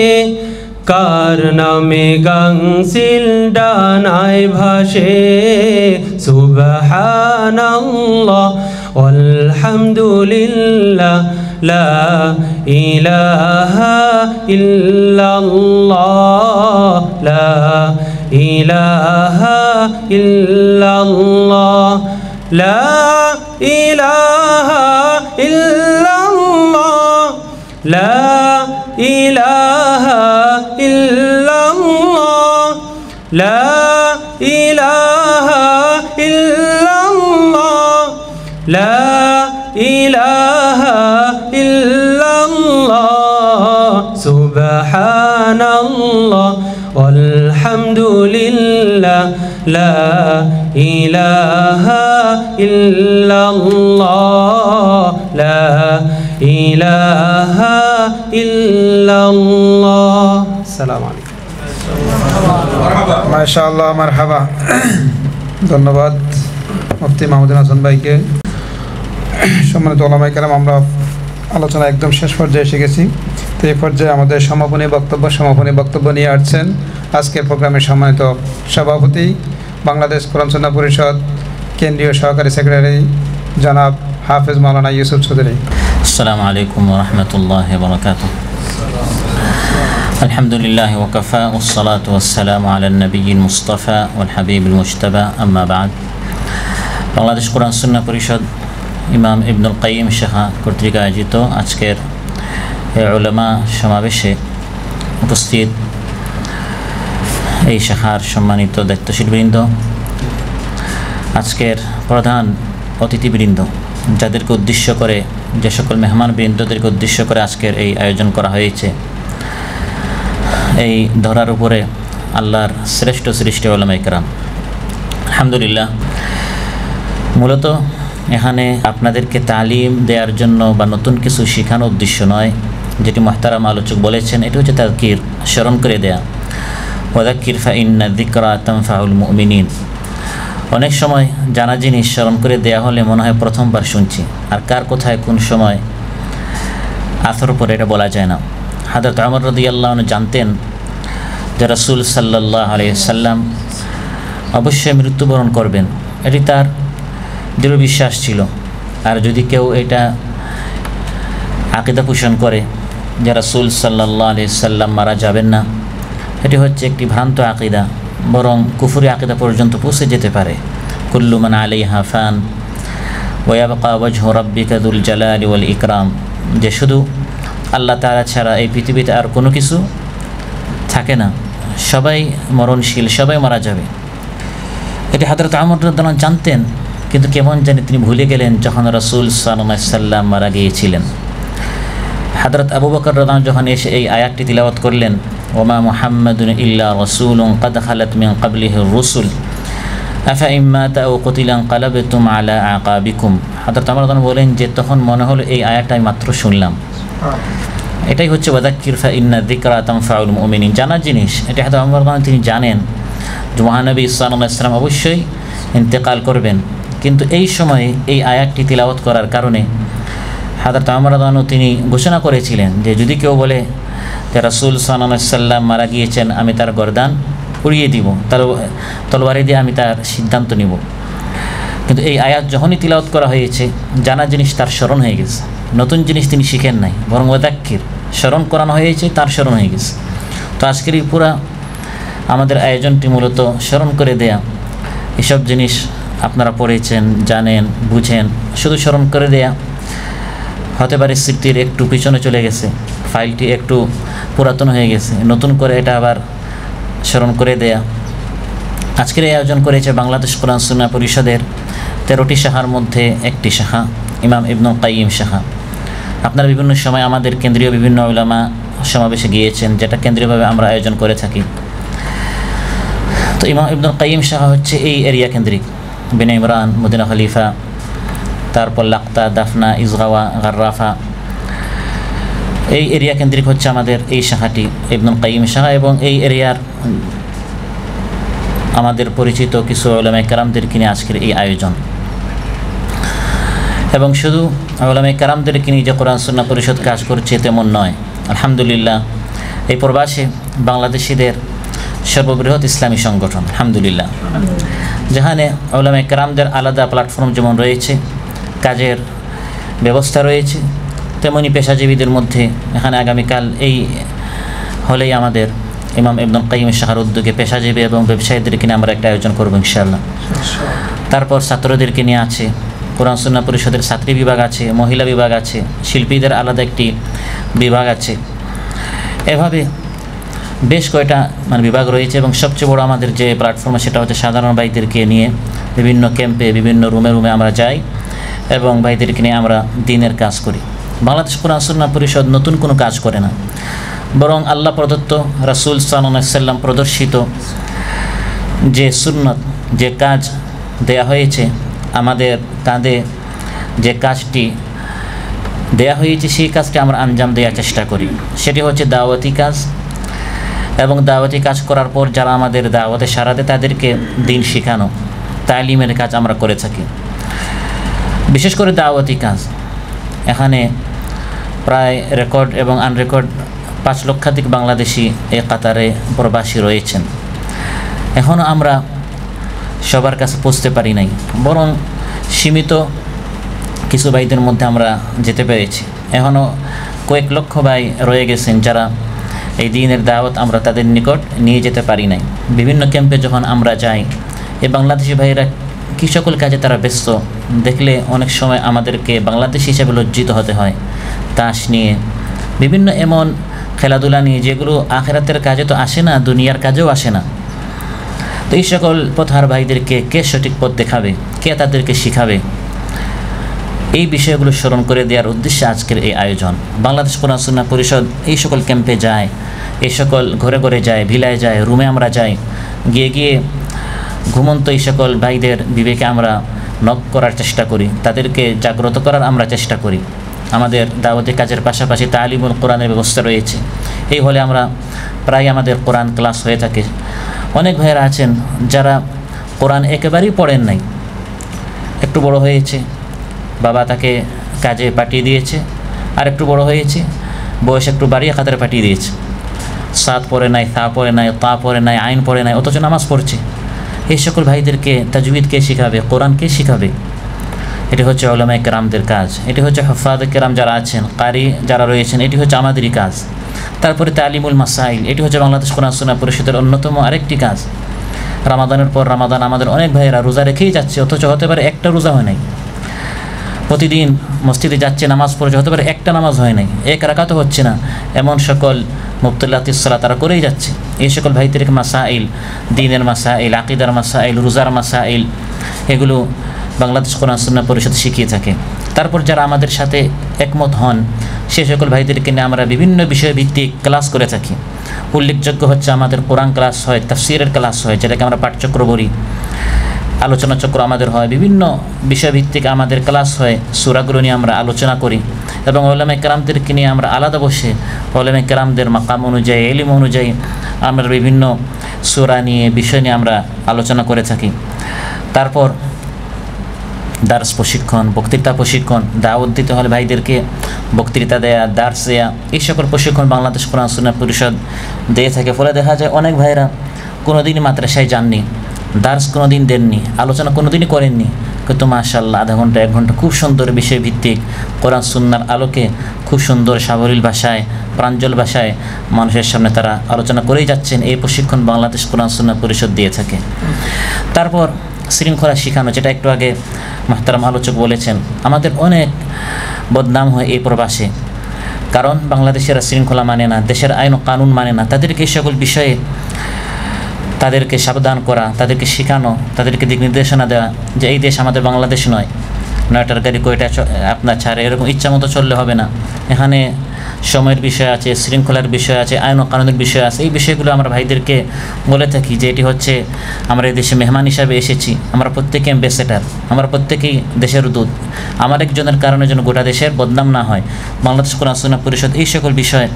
[SPEAKER 3] কার নামে গাংসিল ডানায় ভাসে, সুবহানাল্লাহ আলহামদুলিল্লাহ লা ইলাহা ইল্লাল্লাহ লা ইলাহা ইল্লাল্লাহ লা ইলাহা ইল্লাল্লাহ লা ইলাহা ইল্লাল্লাহ লা ইলাহা ইল্লাল্লাহ লা ইলাহা ইল্লাল্লাহ সুবহানাল্লাহ আলহামদুলিল্লাহ লা ইলাহা ইল্লাল্লাহ লা ইলাহা ইল্লাল্লাহ। আসসালামু আলাইকুম।
[SPEAKER 1] মাশাআল্লাহ, মারহাবা। ধন্যবাদ মুফতি মাহমুদুল হাসান ভাইকে। সম্মানিত ওলামায়ে কেরাম, আমরা আলোচনা একদম শেষ পর্যায়ে এসে গেছি। তো এই পর্যায়ে আমাদের সমাপনী বক্তব্য নিয়ে আসছেন আজকের প্রোগ্রামের সম্মানিত সভাপতি, বাংলাদেশ কোরআন সুন্নাহ পরিষদ কেন্দ্রীয় সহকারী সেক্রেটারি জনাব হাফেজ মাওলানা ইউসুফ চৌধুরী।
[SPEAKER 5] আসসালামু আলাইকুম ওয়া রাহমাতুল্লাহি ওয়া বারাকাতুহু। আলহামদুলিল্লাহ ওয়া কাফা ওয়াস সালাতু ওয়াস সালামু আলান নবিয়্যিল মুস্তাফা ওয়াল হাবিবিল মুজতাবা, আম্মা বা'দ। বাংলাদেশ কোরআন সুন্নাহ পরিষদ ইমাম ইবনুল কাইয়িম শাহ কর্তৃক আয়োজিত আজকের উলামা সমাবেশে উপস্থিত এই শাখার সম্মানিত দায়িত্বশীলবৃন্দ, আজকের প্রধান অতিথিবৃন্দ, যাদেরকে উদ্দেশ্য করে, যে সকল মেহমানবৃন্দদেরকে উদ্দেশ্য করে আজকের এই আয়োজন করা হয়েছে, এই ধরার উপরে আল্লাহর শ্রেষ্ঠ সৃষ্টি উলামায়ে কেরাম, আলহামদুলিল্লাহ। মূলত এখানে আপনাদেরকে তালিম দেওয়ার জন্য বা নতুন কিছু শেখানোর উদ্দেশ্য নয়, যেটি মুহতারাম আলোচক বলেছেন, এটি হচ্ছে তাযকির, স্মরণ করে দেয়া। ওয়াযাক্কির ফাইন্না যিকরা তানফাউল মুমিনিন। অনেক সময় জানা জিনিস স্মরণ করে দেয়া হলে মনে হয় প্রথমবার শুনছি, আর কার কোথায় কোন সময় আথর পরে এটা বলা যায় না। হযরত ওমর রাদিয়াল্লাহু আনহু জানতেন যে রাসূল সাল্লাল্লাহু আলাইহি সাল্লাম অবশ্যই মৃত্যুবরণ করবেন, এটি তার দৃঢ় বিশ্বাস ছিল। আর যদি কেউ এটা আকীদা পোষণ করে যে রাসূল সাল্লাল্লাহু আলাইহি সাল্লাম মারা যাবেন না, এটি হচ্ছে একটি ভ্রান্ত আকীদা, বরং কুফরি আকীদা পর্যন্ত পৌঁছে যেতে পারে। কুল্লু মান আলাইহা ফান ওয়া ইয়াবকা ওয়াজহু রাব্বিকা যুল জালালি ওয়াল ইকরাম, যে শুধু আল্লাহ তাআলা ছাড়া এই পৃথিবীতে আর কোনো কিছু থাকে না, সবাই মরণশীল, সবাই মারা যাবে। এটি হযরত ওমর রাদিয়াল্লাহু আনহু জানতেন, কিন্তু কেমন জানি তিনি ভুলে গেলেন যখন রাসূল সাল্লাল্লাহু আলাইহি সাল্লাম মারা গিয়েছিলেন। হযরত আবু বকর রাদিয়াল্লাহু আনহু যখন এসে এই আয়াতটি তিলাওয়াত করলেন, ওমা মুহাম্মাদুন ইল্লা রাসূলুন ক্বাদ খালাত মিন ক্বাবলিহির রুসুল আফা ইন মাতা আও কুতিলা ইনকালাবতুম আলা আকাবিকুম। হযরত ওমর রাদিয়াল্লাহু আনহু বলেন যে তখন মনে হলো এই আয়াতটা আমি মাত্র শুনলাম। এটাই হচ্ছে ওয়াযাক্কির ফাইন্না যিকরা তানফাউল মুমিনিন, জানা জিনিস। এটা হযরত ওমর রাদিয়াল্লাহু আনহু তিনি জানেন যে মহানবী সাল্লাল্লাহু আলাইহি ওয়াসাল্লাম অবশ্যই ইন্তেকাল করবেন, কিন্তু এই সময়ে এই আয়াতটি তিলাওয়াত করার কারণে হযরত ওমর রাদিয়াল্লাহু আনহু তিনি ঘোষণা করেছিলেন যে যদি কেউ বলে যে রাসূল সাল্লাল্লাহু আলাইহি ওয়াসাল্লাম মারা গিয়েছেন, আমি তার গর্দান উড়িয়ে দিব, তার তলোয়ারি দিয়ে আমি তার সিদ্ধান্ত নিব। কিন্তু এই আয়াত যখনই তিলাওয়াত করা হয়েছে, জানা জিনিস তার স্মরণ হয়ে গেছে, নতুন জিনিস তিনি শিখেন নাই, বরং ওয়াযাক্কির, স্মরণ করানো হয়েছে, তার স্মরণ হয়ে গেছে। তো আজকের এই পুরা আমাদের আয়োজনটি মূলত স্মরণ করে দেয়া। এসব জিনিস আপনারা পড়েছেন, জানেন, বুঝেন, শুধু স্মরণ করে দেয়া। হতে পারে স্মৃতির একটু পিছনে চলে গেছে, ফাইলটি একটু পুরাতন হয়ে গেছে, নতুন করে এটা আবার স্মরণ করে দেয়া। আজকের এই আয়োজন করেছে বাংলাদেশ কোরআন সুন্নাহ পরিষদের 13টি শাখার মধ্যে একটি শাখা, ইমাম ইবনুল কাইয়িম শাখা। আপনারা বিভিন্ন সময় আমাদের কেন্দ্রীয় বিভিন্ন উলামা সমাবেশে গিয়েছেন, যেটা কেন্দ্রীয়ভাবে আমরা আয়োজন করে থাকি। তো ইমাম ইবনুল কাইয়িম শাখা হচ্ছে এই এরিয়া কেন্দ্রিক, বিনা ইমরান, মদিনা খলিফা, তারপর লাক্তা, দাফনা, ইজগাওয়া, গাররাফা, এই এরিয়া কেন্দ্রিক হচ্ছে আমাদের এই শাখাটি, ইবনুল কাইয়িম শাখা। এবং এই এরিয়ার আমাদের পরিচিত কিছু উলামায়ে কেরামদেরকে নিয়ে আজকের এই আয়োজন। এবং শুধু উলামায়ে কেরামদেরকে নিয়ে যে কোরআন সুন্নাহ পরিষদ কাজ করছে তেমন নয়, আলহামদুলিল্লাহ। এই প্রবাসে বাংলাদেশিদের সর্ববৃহৎ ইসলামী সংগঠন, আলহামদুলিল্লাহ, যেখানে উলামায়ে কেরামদের আলাদা প্ল্যাটফর্ম যেমন রয়েছে, কাজের ব্যবস্থা রয়েছে, তেমনি পেশাজীবীদের মধ্যে এখানে আগামীকাল এই হলেই আমাদের ইমাম ইবনুল কাইয়িম শাখার উদ্যোগে পেশাজীবী এবং ব্যবসায়ীদেরকে নিয়ে আমরা একটা আয়োজন করবো ইনশাআল্লাহ। তারপর ছাত্রদেরকে নিয়ে আছে, কোরআন সুন্নাহ পরিষদের ছাত্রী বিভাগ আছে, মহিলা বিভাগ আছে, শিল্পীদের আলাদা একটি বিভাগ আছে। এভাবে বেশ কয়টা বিভাগ রয়েছে। এবং সবচেয়ে বড় আমাদের যে প্ল্যাটফর্ম, সেটা হচ্ছে সাধারণ ভাইদেরকে নিয়ে বিভিন্ন ক্যাম্পে, বিভিন্ন রুমে আমরা যাই এবং ভাইদেরকে নিয়ে আমরা দিনের কাজ করি। বাংলাদেশ কোরআন সুন্নাহ পরিষদ নতুন কোনো কাজ করে না, বরং আল্লাহ প্রদত্ত, রাসূল সাল্লাল্লাহু আলাইহি সাল্লাম প্রদর্শিত যে সুন্নাত, যে কাজ দেয়া হয়েছে আমাদের কাঁধে, যে কাজটি দেয়া হয়েছে সেই কাজটি আমরা আঞ্জাম দেওয়ার চেষ্টা করি। সেটি হচ্ছে দাওয়াতি কাজ এবং দাওয়াতি কাজ করার পর যারা আমাদের দাওয়াতে সাড়া দেয় তাদেরকে দিন শেখানো, তালিমের কাজ আমরা করে থাকি। বিশেষ করে দাওয়াতি কাজ, এখানে প্রায় রেকর্ড এবং আনরেকর্ড 5 লক্ষাধিক বাংলাদেশি এই কাতারে প্রবাসী রয়েছেন। এখনও আমরা সবার কাছে পৌঁছতে পারি নাই, বরং সীমিত কিছু ভাইদের মধ্যে আমরা যেতে পেরেছি। এখনও কয়েক লক্ষ ভাই রয়ে গেছেন যারা এই দিনের দাওয়াত আমরা তাদের নিকট নিয়ে যেতে পারি নাই। বিভিন্ন ক্যাম্পে যখন আমরা যাই, এই বাংলাদেশি ভাইয়েরা কী সকল কাজে তারা ব্যস্ত দেখলে অনেক সময় আমাদেরকে বাংলাদেশি হিসেবে লজ্জিত হতে হয়। তাস নিয়ে, বিভিন্ন এমন খেলাধুলা নিয়ে যেগুলো আখিরাতের কাজে তো আসে না, দুনিয়ার কাজেও আসে না। তো এই সকল পথহার ভাইদেরকে কে সঠিক পথ দেখাবে, কে তাদেরকে শিখাবে, এই বিষয়গুলো স্মরণ করে দেওয়ার উদ্দেশ্যে আজকের এই আয়োজন। বাংলাদেশ কোরআন সুন্নাহ পরিষদ এই সকল ক্যাম্পে যায়, এই সকল ঘরে ঘরে যায়, ভিলায় যায়, রুমে আমরা যাই, গিয়ে গিয়ে ঘুমন্ত এই সকল ভাইদের বিবেকে আমরা নক করার চেষ্টা করি, তাদেরকে জাগ্রত করার আমরা চেষ্টা করি। আমাদের দাওয়াতি কাজের পাশাপাশি তালিমুল কোরআনের ব্যবস্থা রয়েছে। এই হলে আমরা প্রায় আমাদের কোরআন ক্লাস হয়ে থাকে। অনেক ভাইয়েরা আছেন যারা কোরআন একেবারেই পড়েন নাই, একটু বড় হয়েছে, বাবা তাকে কাজে পাঠিয়ে দিয়েছে, আর একটু বড় হয়েছে, বয়স একটু বাড়িয়ে খাতারে পাঠিয়ে দিয়েছে, সাত পড়ে নাই, তা পড়ে নাই, তা পড়ে নাই, আইন পড়ে নাই, অথচ নামাজ পড়ছে। এই সকল ভাইদেরকে তাজউইদ কে শিখাবে, কোরআন কে শিখাবে? এটি হচ্ছে উলামায়ে কেরামদের কাজ, এটি হচ্ছে হুফাজে কেরাম যারা আছেন, কারি যারা রয়েছেন, এটি হচ্ছে আমাদেরই কাজ। তারপরে তালিমুল মাসাইল, এটি হচ্ছে বাংলাদেশ কোরআন সুন্নাহ পরিষদের অন্যতম আরেকটি কাজ। রামাদানের পর রামাদান আমাদের অনেক ভাইয়েরা রোজা রেখেই যাচ্ছে, অথচ হতে পারে একটা রোজা হয় নাই। প্রতিদিন মসজিদে যাচ্ছে, নামাজ পড়ছে, হতে পারে একটা নামাজ হয় নাই, এক রাকাতও হচ্ছে না, এমন সকল মুবতিলাতিস সালাত তারা করেই যাচ্ছে। এই সকল ভাইদেরকে মাসাইল, দ্বীনের মাসাইল, আকীদার মাসাইল, রোজার মাসাইল, এগুলো বাংলাদেশ কোরআন সুন্নাহ পরিষদ শিখিয়ে থাকে। তারপর যারা আমাদের সাথে একমত হন, সে সকল ভাইদেরকে নিয়ে আমরা বিভিন্ন বিষয়ভিত্তিক ক্লাস করে থাকি। উল্লেখযোগ্য হচ্ছে আমাদের কোরআন ক্লাস হয়, তাফসীরের ক্লাস হয়, যেটাকে আমরা পাঠচক্র বলি, আলোচনা চক্র আমাদের হয়, বিভিন্ন বিষয়ভিত্তিক আমাদের ক্লাস হয়, সূরাগুলো নিয়ে আমরা আলোচনা করি এবং উলামায়ে কেরামদেরকে নিয়ে আমরা আলাদা বসে উলামায়ে কেরামদের মাকাম অনুযায়ী, ইলম অনুযায়ী আমরা বিভিন্ন সূরা নিয়ে, বিষয় নিয়ে আমরা আলোচনা করে থাকি। তারপর দার্স প্রশিক্ষণ, বক্তৃতা প্রশিক্ষণ, দাওয়াত দিতে হলে ভাইদেরকে বক্তৃতা দেয়া, দার্স দেয়া, এই সকল প্রশিক্ষণ বাংলাদেশ কোরআন সুন্নাহ পরিষদ দিয়ে থাকে। ফলে দেখা যায় অনেক ভাইরা কোনোদিনই মাদ্রাসায় যাননি, দার্স কোনোদিন দেননি, আলোচনা কোনোদিনই করেননি, কিন্তু মাশাআল্লাহ আধা ঘন্টা 1 ঘন্টা খুব সুন্দর বিষয়ভিত্তিক কোরআন সুন্নাহর আলোকে খুব সুন্দর সাবলীল ভাষায়, প্রাঞ্জল ভাষায় মানুষের সামনে তারা আলোচনা করেই যাচ্ছেন। এই প্রশিক্ষণ বাংলাদেশ কোরআন সুন্নাহ পরিষদ দিয়ে থাকে। তারপর শৃঙ্খলা শেখানো, যেটা একটু আগে মুহতারাম আলোচক বলেছেন, আমাদের অনেক বদনাম হয় এই প্রবাসে, কারণ বাংলাদেশেরা শৃঙ্খলা মানে না, দেশের আইন ও কানুন মানে না। তাদেরকে এই সকল বিষয়ে তাদেরকে সাবধান করা, তাদেরকে শেখানো, তাদেরকে দিক নির্দেশনা দেওয়া যে এই দেশ আমাদের বাংলাদেশ নয়, 9টার গাড়ি কয়টা আপনার ছাড়ে, এরকম ইচ্ছা মতো চললে হবে না। এখানে সময়ের বিষয় আছে, শৃঙ্খলার বিষয় আছে, আইন ও কানুনের বিষয় আছে। এই বিষয়গুলো আমরা ভাইদেরকে বলে থাকি যে এটি হচ্ছে আমরা এই দেশে মেহমান হিসাবে এসেছি, আমরা প্রত্যেকে অ্যাম্বাসেডার, আমরা প্রত্যেকেই দেশের দূত। আমার একজনের কারণে যেন গোটা দেশের বদনাম না হয়, বাংলাদেশ কোরআন সুন্নাহ পরিষদ এই সকল বিষয়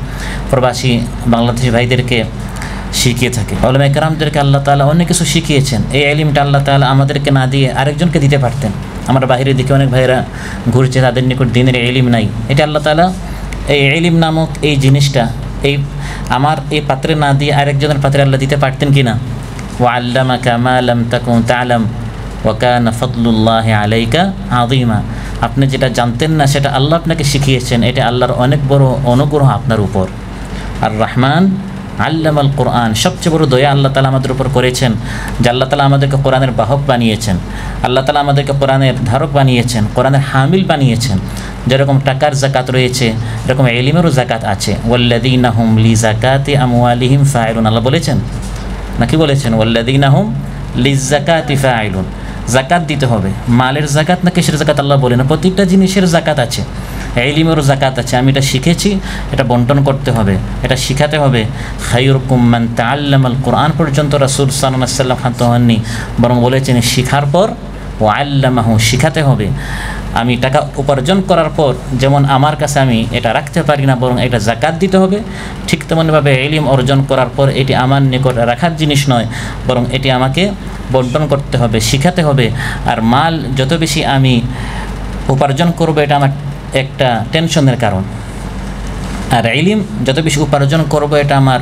[SPEAKER 5] প্রবাসী বাংলাদেশি ভাইদেরকে শিখিয়ে থাকে। উলামায়ে কেরামদেরকে আল্লাহ তাআলা অনেক কিছু শিখিয়েছেন, এই ইলমটা আল্লাহ তাআলা আমাদেরকে না দিয়ে আরেকজনকে দিতে পারতেন। আমরা বাইরের দিকে অনেক ভাইরা ঘুরছে, তাদের নিকট দ্বীনের ইলম নাই। এটা আল্লাহ তাআলা এই ইলম নামক এই জিনিসটা এই আমার এই পাত্রে না দিয়ে আরেকজনের পাত্রে আল্লাহ দিতে পারতেন কি না? ওয়া আল্লামাকা মা লাম তাকুন তা'লাম ওয়া কানা ফাদলুল্লাহি আলাইকা আযীমা। আপনি যেটা জানতেন না সেটা আল্লাহ আপনাকে শিখিয়েছেন, এটা আল্লাহর অনেক বড় অনুগ্রহ আপনার উপর। আর রহমান আল্লামাল কোরআন, সবচেয়ে বড় দয়া আল্লাহ তাআলা আমাদের উপর করেছেন যে আল্লাহ তাআলা আমাদেরকে কোরআনের বাহক বানিয়েছেন, আল্লাহ তাআলা আমাদেরকে কোরআনের ধারক বানিয়েছেন, কোরআনের হামিল বানিয়েছেন। যেরকম টাকার যাকাত রয়েছে, এরকম ইলমেরও যাকাত আছে। ওয়াল্লাযীনা হুম লিযাকাতি আমওয়ালিহিম ফাইলুন, আল্লাহ বলেছেন নাকি বলেছেন? ওয়াল্লাযীনা হুম লিযাকাতি ফাইলুন, যাকাত দিতে হবে। মালের যাকাত না কিসের যাকাত আল্লাহ বলেন, প্রত্যেকটা জিনিসের যাকাত আছে, ইলমেরও যাকাত আছে। আমি এটা শিখেছি, এটা বন্টন করতে হবে, এটা শিখাতে হবে। খায়রুকুম মান তাআল্লামাল কোরআন পর্যন্ত রাসূল সাল্লাল্লাহু আলাইহি ওয়াসাল্লাম খান্ত হননি, বরং বলেছেন শিখার পর ও আল্লামাহু, শিখাতে হবে। আমি টাকা উপার্জন করার পর যেমন আমার কাছে আমি এটা রাখতে পারি না, বরং এটা জাকাত দিতে হবে, ঠিক তেমনভাবে ইলম অর্জন করার পর এটি আমার নিকট রাখার জিনিস নয়, বরং এটি আমাকে বন্টন করতে হবে, শিখাতে হবে। আর মাল যত বেশি আমি উপার্জন করব এটা আমার একটা টেনশনের কারণ, আর ইলম যত বেশি উপার্জন করব এটা আমার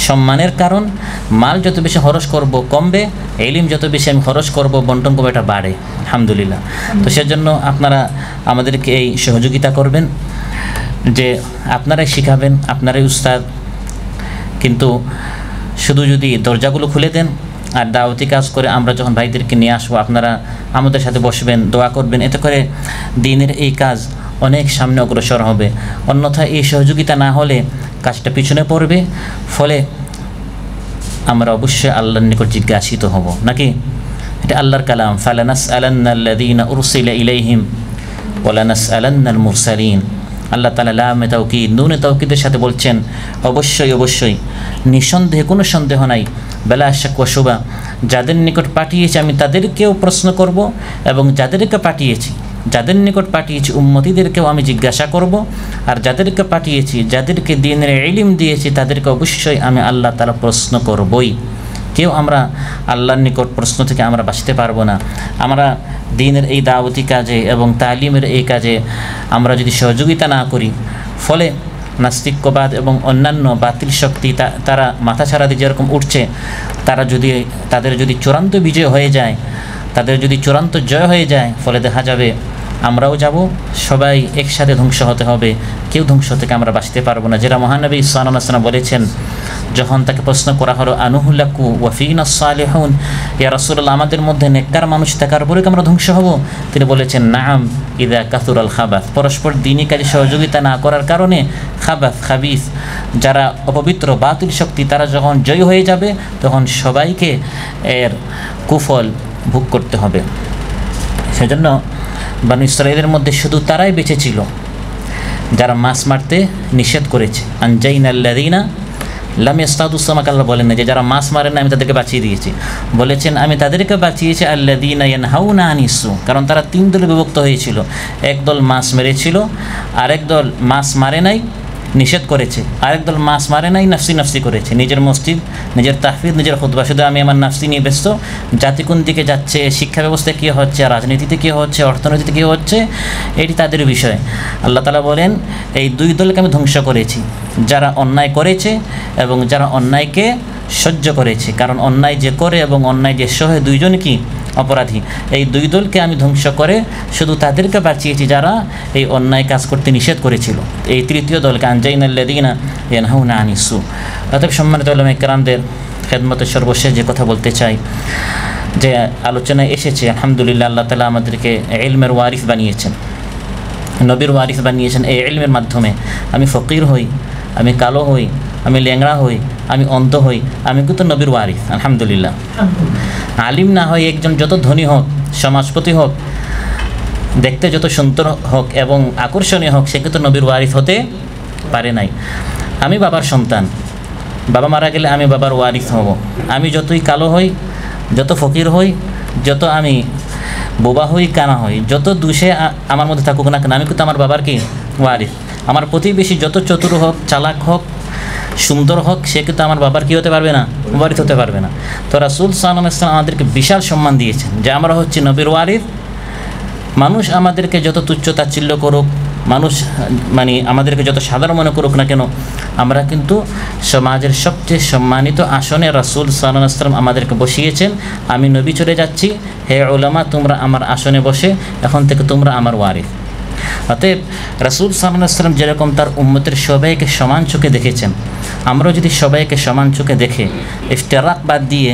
[SPEAKER 5] সম্মানের কারণ। মাল যত বেশি খরচ করব কমবে, ইলম যত বেশি আমি খরচ করব বন্টন করবো এটা বাড়ে, আলহামদুলিল্লাহ। তো সেজন্য আপনারা আমাদেরকে এই সহযোগিতা করবেন যে আপনারাই শিখাবেন, আপনারাই উস্তাদ, কিন্তু শুধু যদি দরজাগুলো খুলে দেন আর দাওয়াতি কাজ করে আমরা যখন ভাইদেরকে নিয়ে আসবো আপনারা আমাদের সাথে বসবেন, দোয়া করবেন, এতে করে দ্বীনের এই কাজ অনেক সামনে অগ্রসর হবে। অন্যথায় এই সহযোগিতা না হলে কাজটা পিছনে পড়বে, ফলে আমরা অবশ্যই আল্লাহর নিকট জিজ্ঞাসিত হব, নাকি? এটা আল্লাহর কালাম, ফালানাসআলান্নাল্লাযীনা উরসিলা ইলাইহিম ওয়ালানাসআলান্নাল মুরসালিন। আল্লাহ তাআলা লামে তাওকীদ নুনে তাওকীদের সাথে বলছেন অবশ্যই অবশ্যই, নিঃসন্দেহে কোনো সন্দেহ নাই, বেলা শাক ওয়া শুবা, যাদের নিকট পাঠিয়েছি আমি তাদেরকেও প্রশ্ন করব, এবং যাদের নিকট পাঠিয়েছি উম্মতিদেরকেও আমি জিজ্ঞাসা করব, আর যাদেরকে পাঠিয়েছি যাদেরকে দ্বীনের ইলম দিয়েছি তাদেরকে অবশ্যই আমি আল্লাহ তাআলা প্রশ্ন করবই। কেউ আমরা আল্লাহর নিকট প্রশ্ন থেকে আমরা বাঁচতে পারবো না। আমরা দ্বীনের এই দাওয়াতি কাজে এবং তালিমের এই কাজে আমরা যদি সহযোগিতা না করি, ফলে নাস্তিক্যবাদ এবং অন্যান্য বাতিল শক্তি তারা মাথা ছাড়া দিয়ে যেরকম উঠছে, তাদের যদি চূড়ান্ত বিজয় হয়ে যায়, তাদের যদি চূড়ান্ত জয় হয়ে যায়, ফলে দেখা যাবে আমরাও যাব, সবাই একসাথে ধ্বংস হতে হবে, কেউ ধ্বংস থেকে আমরা বাঁচতে পারবো না। যেটা মহানবী সাল্লাল্লাহু আলাইহি ওয়াসাল্লাম বলেছেন, যখন তাকে প্রশ্ন করা হলো আনুহুলাকু ওয়া ফিনা সালিহুন, ইয়া রাসূলুল্লাহ আমাদের মধ্যে নেককার মানুষ থাকার পরে আমরা ধ্বংস হব? তিনি বলেছেন নাআম ইযা কাসুরাল খাবাস, পরস্পর দ্বীনি কাজে সহযোগিতা না করার কারণে খাবিস যারা অপবিত্র বাতিল শক্তি তারা যখন জয় হয়ে যাবে তখন সবাইকে এর কুফল ভোগ করতে হবে। সেজন্য বনী ইসরাঈলের মধ্যে শুধু তারাই বেঁচে ছিল যারা মাছ মারতে নিষেধ করেছে। আনজাইনাল্লাযীনা লাম ইয়াসতাদুস সামাক, আল্লাহ বলেন না যে যারা মাছ মারে না আমি তাদেরকে বাঁচিয়ে দিয়েছি, বলেছেন আমি তাদেরকে বাঁচিয়েছি আল্লাযীনা ইয়ানহাউনা আনিসসু, কারণ তারা তিন দলে বিভক্ত হয়েছিল। একদল মাছ মেরেছিল, আরেক দল মাছ মারে নাই নিষেধ করেছে, আরেক দল মাছ মারে নাই নাফসি করেছে, নিজের মসজিদ, নিজের তাহফিজ, নিজের খুতবা, শুধু আমি আমার নাফসি নিয়ে ব্যস্ত। জাতি কোন দিকে যাচ্ছে, শিক্ষা ব্যবস্থায় কী হচ্ছে, রাজনীতিতে কী হচ্ছে, অর্থনীতিতে কী হচ্ছে, এটি তাদের বিষয়। আল্লাহ তাআলা বলেন এই দুই দলকে আমি ধ্বংস করেছি, যারা অন্যায় করেছে এবং যারা অন্যায়কে সহ্য করেছে, কারণ অন্যায় যে করে এবং অন্যায় যে সহে দুইজন কি অপরাধী। এই দুই দলকে আমি ধ্বংস করে শুধু তাদেরকে বাঁচিয়েছি যারা এই অন্যায় কাজ করতে নিষেধ করেছিল। এই তৃতীয় দলকে আনজাইনাল্লাযীনা ইয়ানহাউনা আনিসসু। অতএব সম্মানিত উলামায়ে কেরামদের খেদমতে সর্বশেষ যে কথা বলতে চাই, যে আলোচনায় এসেছে, আলহামদুলিল্লাহ আল্লাহ তাআলা আমাদেরকে ইলমের ওয়ারিস বানিয়েছেন, নবীর ওয়ারিস বানিয়েছেন। এই ইলমের মাধ্যমে আমি ফকির হই, আমি কালো হই, আমি ল্যাংড়া হই, আমি অন্ধ হই, আমি কিন্তু নবীর ওয়ারিস, আলহামদুলিল্লাহ। আলিম না হয় একজন যত ধনী হোক, সমাজপতি হোক, দেখতে যত সুন্দর হোক এবং আকর্ষণীয় হোক, সে কিন্তু নবীর ওয়ারিস হতে পারে নাই। আমি বাবার সন্তান, বাবা মারা গেলে আমি বাবার ওয়ারিস হব। আমি যতই কালো হই, যত ফকির হই, যত আমি বোবা হই, কানা হই, যত দোষে আমার মধ্যে থাকুক না কেন, আমি কিন্তু আমার বাবার কি ওয়ারিস। আমার প্রতিবেশী যত চতুর হোক, চালাক হোক, সুন্দর হোক, সে কিন্তু আমার বাবার কী হতে পারবে না, ওয়ারিস হতে পারবে না। তো রাসূল সাল্লাল্লাহু আলাইহি ওয়াসাল্লাম আমাদেরকে বিশাল সম্মান দিয়েছেন যে আমরা হচ্ছে নবীর ওয়ারিস। মানুষ আমাদেরকে যত তুচ্ছ তাচ্ছিল্য করুক, মানুষ আমাদেরকে যত সাধারণ মনে করুক না কেন, আমরা কিন্তু সমাজের সবচেয়ে সম্মানিত আসনে রাসূল সাল্লাল্লাহু আলাইহি ওয়াসাল্লাম আমাদেরকে বসিয়েছেন। আমি নবী চলে যাচ্ছি, হে উলামা তোমরা আমার আসনে বসে, এখন থেকে তোমরা আমার ওয়ারিস। অতএব রাসূল সাল্লাল্লাহু আলাইহি ওয়াসাল্লাম যেরকম তার উম্মতের সবাইকে সমান চোখে দেখেছেন, আমরাও যদি সবাইকে সমান চোখে দেখে ইফতিরাক বাদ দিয়ে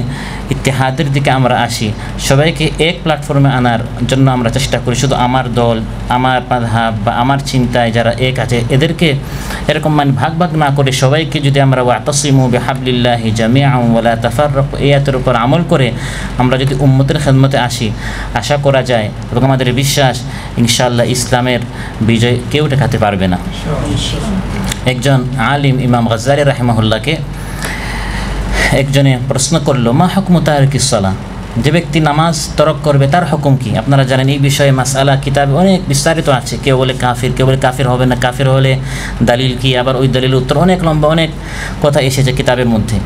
[SPEAKER 5] ইত্তেহাদের দিকে আমরা আসি, সবাইকে এক প্ল্যাটফর্মে আনার জন্য আমরা চেষ্টা করি, শুধু আমার দল, আমার মাযহাব বা আমার চিন্তায় যারা এক আছে এদেরকে এরকম ভাগ না করে সবাইকে যদি আমরা ওয়াতাসিমু বিহাবলিল্লাহি জামিআন ওয়ালা তাফাররাকু এই আয়াতের উপর আমল করে আমরা যদি উম্মতের খেদমতে আসি, আশা করা যায় এবং আমাদের বিশ্বাস ইনশাআল্লাহ ইসলামের বিজয় কেউ ঠেকাতে পারবে না। একজন আলিম ইমাম গাজ্জালি রাহিমাহুল্লাহকে একজনে প্রশ্ন করলো, মা হুকমু তারিকিস সালাহ, যে ব্যক্তি নামাজ তরক করবে তার হুকুম কি? আপনারা জানেন এই বিষয়ে মাসআলা কিতাবে অনেক বিস্তারিত আছে। কেউ বলে কাফির, কেউ বলে কাফির হবে না, কাফির হলে দালিল কি, আবার ওই দলিলের উত্তর অনেক লম্বা, অনেক কথা এসেছে কিতাবের মধ্যে।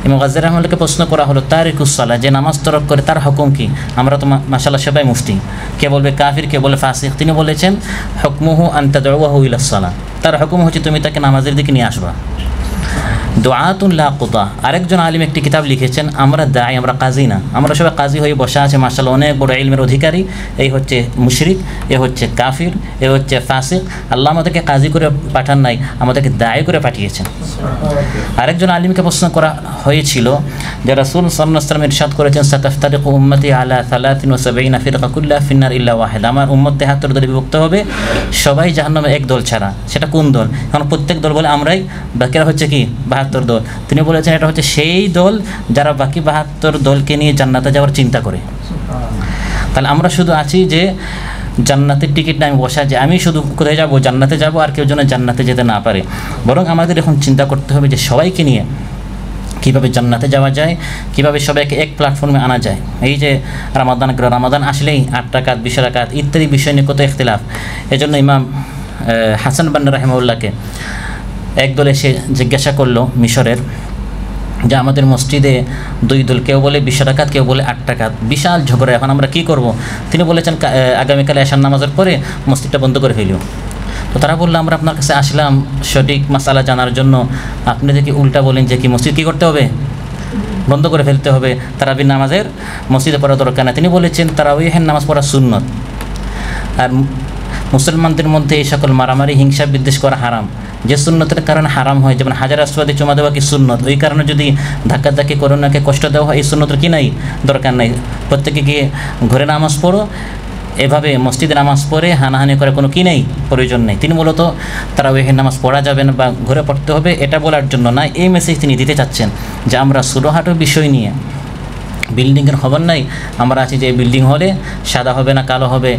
[SPEAKER 5] ইমাম গাজ্জালি রাহমাতুল্লাহকে প্রশ্ন করা হলো তারিকুস সালাহ, যে নামাজ তরক করে তার হুকুম কি? আমরা তো মাশাআল্লাহ সবাই মুফতি, কে বলবে কাফির, কে বলে ফাসিক। তিনি বলেছেন হুকমুহু আন তাদউহু ইলাস সালাহ, তার হুকুম হচ্ছে তুমি তাকে নামাজের দিকে নিয়ে আসবা। দুআতুন লা কুতা, আরেকজন আলিম একটি কিতাব লিখেছেন, আমরা দায়ী, আমরা কাজী না, আমরা সবাই কাজী হয়ে বসে আছে মাশাআল্লাহ, অনেক বড় ইলমের অধিকারী, এই হচ্ছে মুশরিক, এ হচ্ছে কাফির, এ হচ্ছে ফাসিক। আল্লাহ আমাদেরকে কাজী করে পাঠান নাই, আমাদেরকে দায়ী করে পাঠিয়েছেন। আরেকজন আলিমকে প্রশ্ন করা হয়েছিল যে রাসূল সাল্লাল্লাহু আলাইহি ওয়াসাল্লাম ইরশাদ করেছেন সাতাফতারিকু উম্মতি আলা 73 ফিরকা কুল্লুহা ফিন্নার ইল্লা ওয়াহিদ, আমার উম্মত 73 দলে বিভক্ত হবে, সবাই জাহান্নামে এক দল ছাড়া। সেটা কোন দল? কারণ প্রত্যেক দল বলে আমরাই, বাকিরা হচ্ছে কি 72 দল। তিনি বলেছেন এটা হচ্ছে সেই দল যারা বাকি 72 দলকে নিয়ে জান্নাতে যাওয়ার চিন্তা করে। তাহলে আমরা শুধু আছি যে জান্নাতের টিকিট না আমি বসা, যে আমি শুধু কোথায় যাব, জান্নাতে যাব, আর কেউ যেন জান্নাতে যেতে না পারে। বরং আমাদের এখন চিন্তা করতে হবে যে সবাইকে নিয়ে কীভাবে জান্নাতে যাওয়া যায়, কীভাবে সবাইকে এক প্ল্যাটফর্মে আনা যায়। এই যে রামাদান আসলেই 8 রাকাত 20 রাকাত ইত্যাদি বিষয় নিয়ে কত ইখতিলাফ। এজন্য ইমাম হাসান বান্না রাহিমাহুল্লাহকে একদল এসে জিজ্ঞাসা করলো মিশরের, যে আমাদের মসজিদে 2 দল, কেউ বলে 20 রাকাত, কেউ বলে 8 রাকাত, বিশাল ঝগড়া, এখন আমরা কী করব? তিনি বলেছেন আগামীকালে এশার নামাজের পরে মসজিদটা বন্ধ করে ফেলিও। তো তারা বললো আমরা আপনার কাছে আসলাম সঠিক মাসালা জানার জন্য, আপনি দেখি উল্টা বলেন যে কি মসজিদ কী করতে হবে, বন্ধ করে ফেলতে হবে, তারাবির নামাজের মসজিদে পড়া দরকার না। তিনি বলেছেন তারাবিহের নামাজ পড়া সুন্নত, আর মুসলমানদের মধ্যে এই সকল মারামারি হিংসা বিদ্বেষ করা হারাম। যে সুন্নতের কারণে হারাম হয়, যেমন হাজার আসওয়াদে চুমা দেওয়া কি সুন্নত, ওই কারণে যদি ধাক্কাধাক্কি করোনাকে কষ্ট দেওয়া হয়, এই সুন্নতের কি নাই, দরকার নাই। প্রত্যেকে গিয়ে ঘরে নামাজ পড়ো, এভাবে মসজিদে নামাজ পড়ে হানাহানি করে কোনো কি নেই, প্রয়োজন নেই। তিনি মূলত তারাবিহের নামাজ পড়া যাবে না বা ঘরে পড়তে হবে এটা বলার জন্য না, এই মেসেজ তিনি দিতে চাচ্ছেন যে আমরা ছোটোখাটো বিষয় নিয়ে, বিল্ডিংয়ের খবর নাই, আমরা আছি যে বিল্ডিং হলে সাদা হবে না কালো হবে,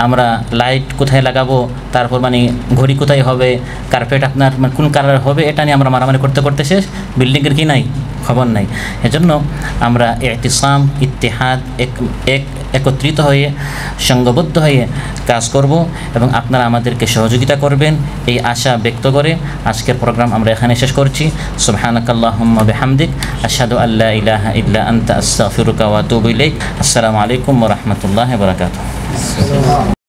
[SPEAKER 5] আমরা লাইট কোথায় লাগাবো, তারপর মানে ঘড়ি কোথায় হবে, কার্পেট আপনার মানে কোন কালার হবে, এটা নিয়ে আমরা মারামারি করতে করতে শেষ, বিল্ডিংয়ের কি নাই, খবর নাই। এজন্য আমরা ইতিসাম, ইত্তেহাদ, একত্রিত হয়ে সংঘবদ্ধ হয়ে কাজ করব এবং আপনারা আমাদেরকে সহযোগিতা করবেন, এই আশা ব্যক্ত করে আজকের প্রোগ্রাম আমরা এখানে শেষ করছি। সুবহানাকাল্লাহুম্মা বিহামদিক, আশহাদু আল্লা ইলাহা ইল্লা আনতা আস্তাগফিরুকা ওয়া আতুবু ইলাইক। আসসালামু আলাইকুম ওয়া রাহমাতুল্লাহি ওয়া বারাকাতুহু।